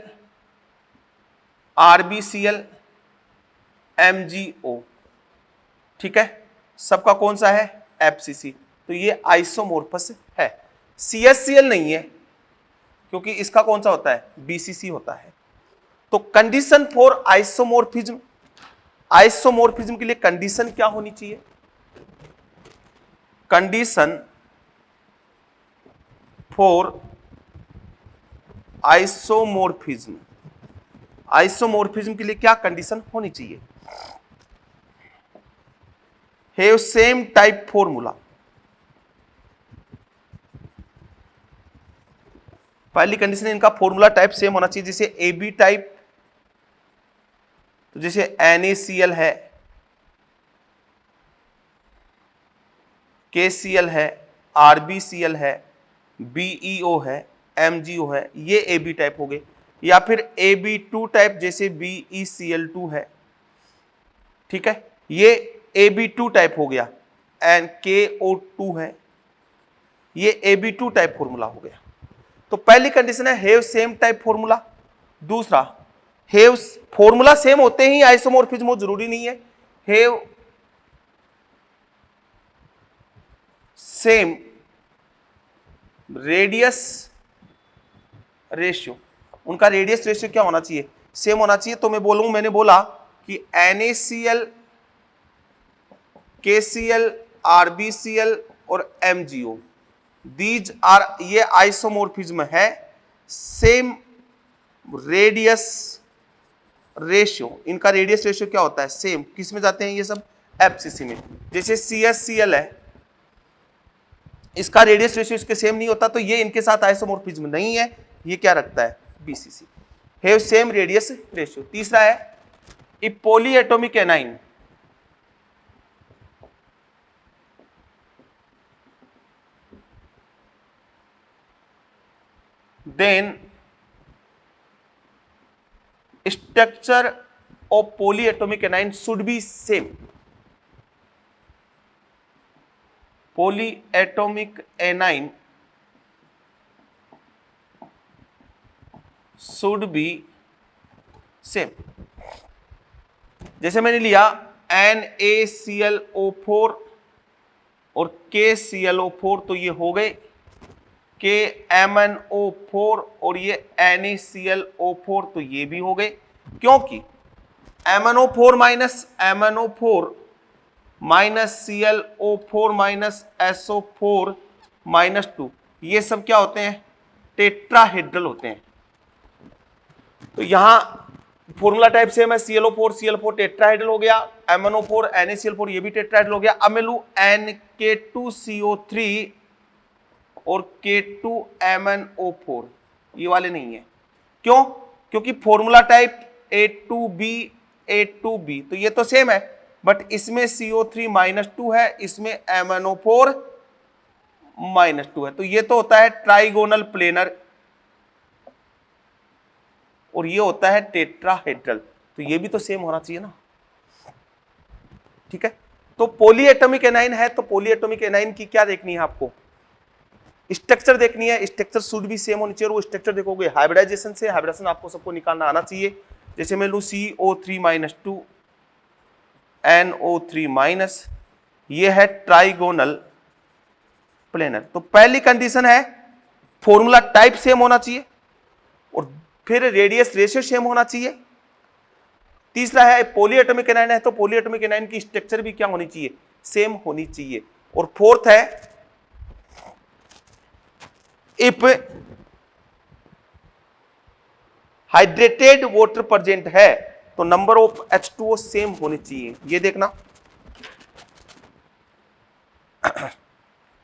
RbCl, MgO, ठीक है, सबका कौन सा है? FCC। तो ये आइसोमॉर्फस है। CHCl नहीं है, क्योंकि इसका कौन सा होता है? BCC होता है। तो कंडीशन फॉर आइसोमॉर्फिज्म, आइसोमॉर्फिज्म के लिए कंडीशन क्या होनी चाहिए? कंडीशन फॉर आइसोमॉर्फिज्म, आइसोमॉर्फिज्म के लिए क्या कंडीशन होनी चाहिए? Have same type formula. पहली कंडीशन है इनका फॉर्मूला टाइप सेम होना चाहिए। जैसे AB टाइप, तो जैसे NaCl है, KCl है, RbCl है, BeO है, MgO है, ये AB टाइप हो गए। या फिर AB2 टाइप, जैसे BeCl2 है, ठीक है, ये AB2 टाइप हो गया। एंड KO2 है, ये AB2 टाइप फॉर्मूला हो गया। तो पहली कंडीशन है हैव सेम टाइप फॉर्मूला। दूसरा, हैव, फॉर्मूला सेम होते ही आइसोमॉर्फिज्म हो जरूरी नहीं है। Have same radius ratio. उनका रेडियस रेशियो क्या होना चाहिए? सेम होना चाहिए। तो मैं बोलूं, मैंने बोला कि NaCl, KCl, RbCl और MgO, दीज आर, ये आइसोमॉर्फिज्म है। सेम रेडियस रेशियो, इनका रेडियस रेशियो क्या होता है? सेम। किस में जाते हैं ये सब? FCC में। जैसे CHCl है, इसका रेडियस रेशियो इसके सेम नहीं होता, तो ये इनके साथ आइसोमॉर्फिज्म नहीं है। ये क्या रखता है? BCC, have same radius ratio. तीसरा है if polyatomic A9, then structure of polyatomic anion should be same। polyatomic anion should be same। जैसे मैंने लिया NaClO4 और KClO4, तो ये हो गए KMnO4 और ये NaClO4, तो ये भी हो गए। क्योंकि MnO4 minus MnO4 minus ClO4 minus SO4 minus 2, ये सब क्या होते हैं? टेट्राहेड्रल होते हैं। तो यहां फॉर्मूला टाइप सेम है, ClO4 टेट्राहेड्रल हो गया, MnO4 NaCl4 ये भी टेट्राहेड्रल हो गया। अब मैं लू NK2CO3 और K2MnO4, ये वाले नहीं है। क्यों? क्योंकि फॉर्मूला टाइप A2B, तो ये तो सेम है, बट इसमें CO3 -2 है, इसमें MnO4 -2 है। तो ये तो होता है ट्राइगोनल प्लेनर और ये होता है टेट्राहेड्रल, तो ये भी तो सेम होना चाहिए ना, ठीक है। तो पॉलीएटॉमिक एनाइन है, तो पॉलीएटॉमिक एनाइन की क्या देखनी है आपको? स्ट्रक्चर देखनी है। स्ट्रक्चर शुड भी सेम होनी चाहिए, और वो स्ट्रक्चर देखोगे हाइब्रिडाइजेशन से। हाइब्रिडाइजेशन आपको सबको निकालना आना चाहिए। जैसे मैं लूं CO3 -2 NO3-, ये है ट्राइगोनल प्लेनर। तो पहली कंडीशन है फॉर्मूला टाइप सेम होना चाहिए, और फिर रेडियस रेशियो सेम होना चाहिए, तीसरा है पॉलीएटॉमिक एनायन है तो पॉलीएटॉमिक एनायन की स्ट्रक्चर भी क्या होनी चाहिए, सेम होनी चाहिए। और फोर्थ है इफ हाइड्रेटेड वाटर प्रेजेंट है तो नंबर ऑफ H2O सेम होनी चाहिए। ये देखना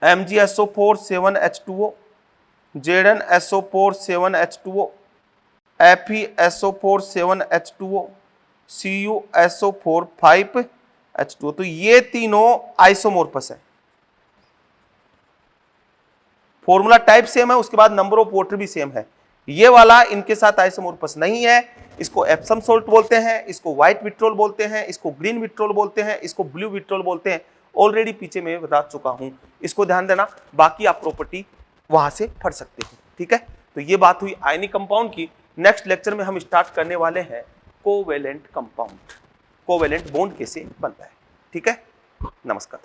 MgSO4 7H2O, Zn-SO4 7H2O, FeSO4 7H2O, CuSO4 5H2O। तो ये तीनों आइसोमोर्फस है, फॉर्मूला टाइप सेम है, उसके बाद नंबर ऑफ वाटर भी सेम है। ये वाला इनके साथ आइसोमोर्फस नहीं है, इसको एप्सम सोल्ट बोलते हैं, इसको व्हाइट विट्रोल बोलते हैं, इसको ग्रीन विट्रोल बोलते हैं, इसको ब्लू विट्रोल बोलते हैं। ऑलरेडी पीछे में बता चुका हूं, इसको ध्यान देना, बाकी आप प्रॉपर्टी वहां से पढ़ सकते हो। ठीक है, तो ये बात हुई आयनिक कंपाउंड की। नेक्स्ट लेक्चर में हम स्टार्ट करने वाले हैं कोवेलेंट कंपाउंड, कोवेलेंट बॉन्ड कैसे बनता है। ठीक है, नमस्कार।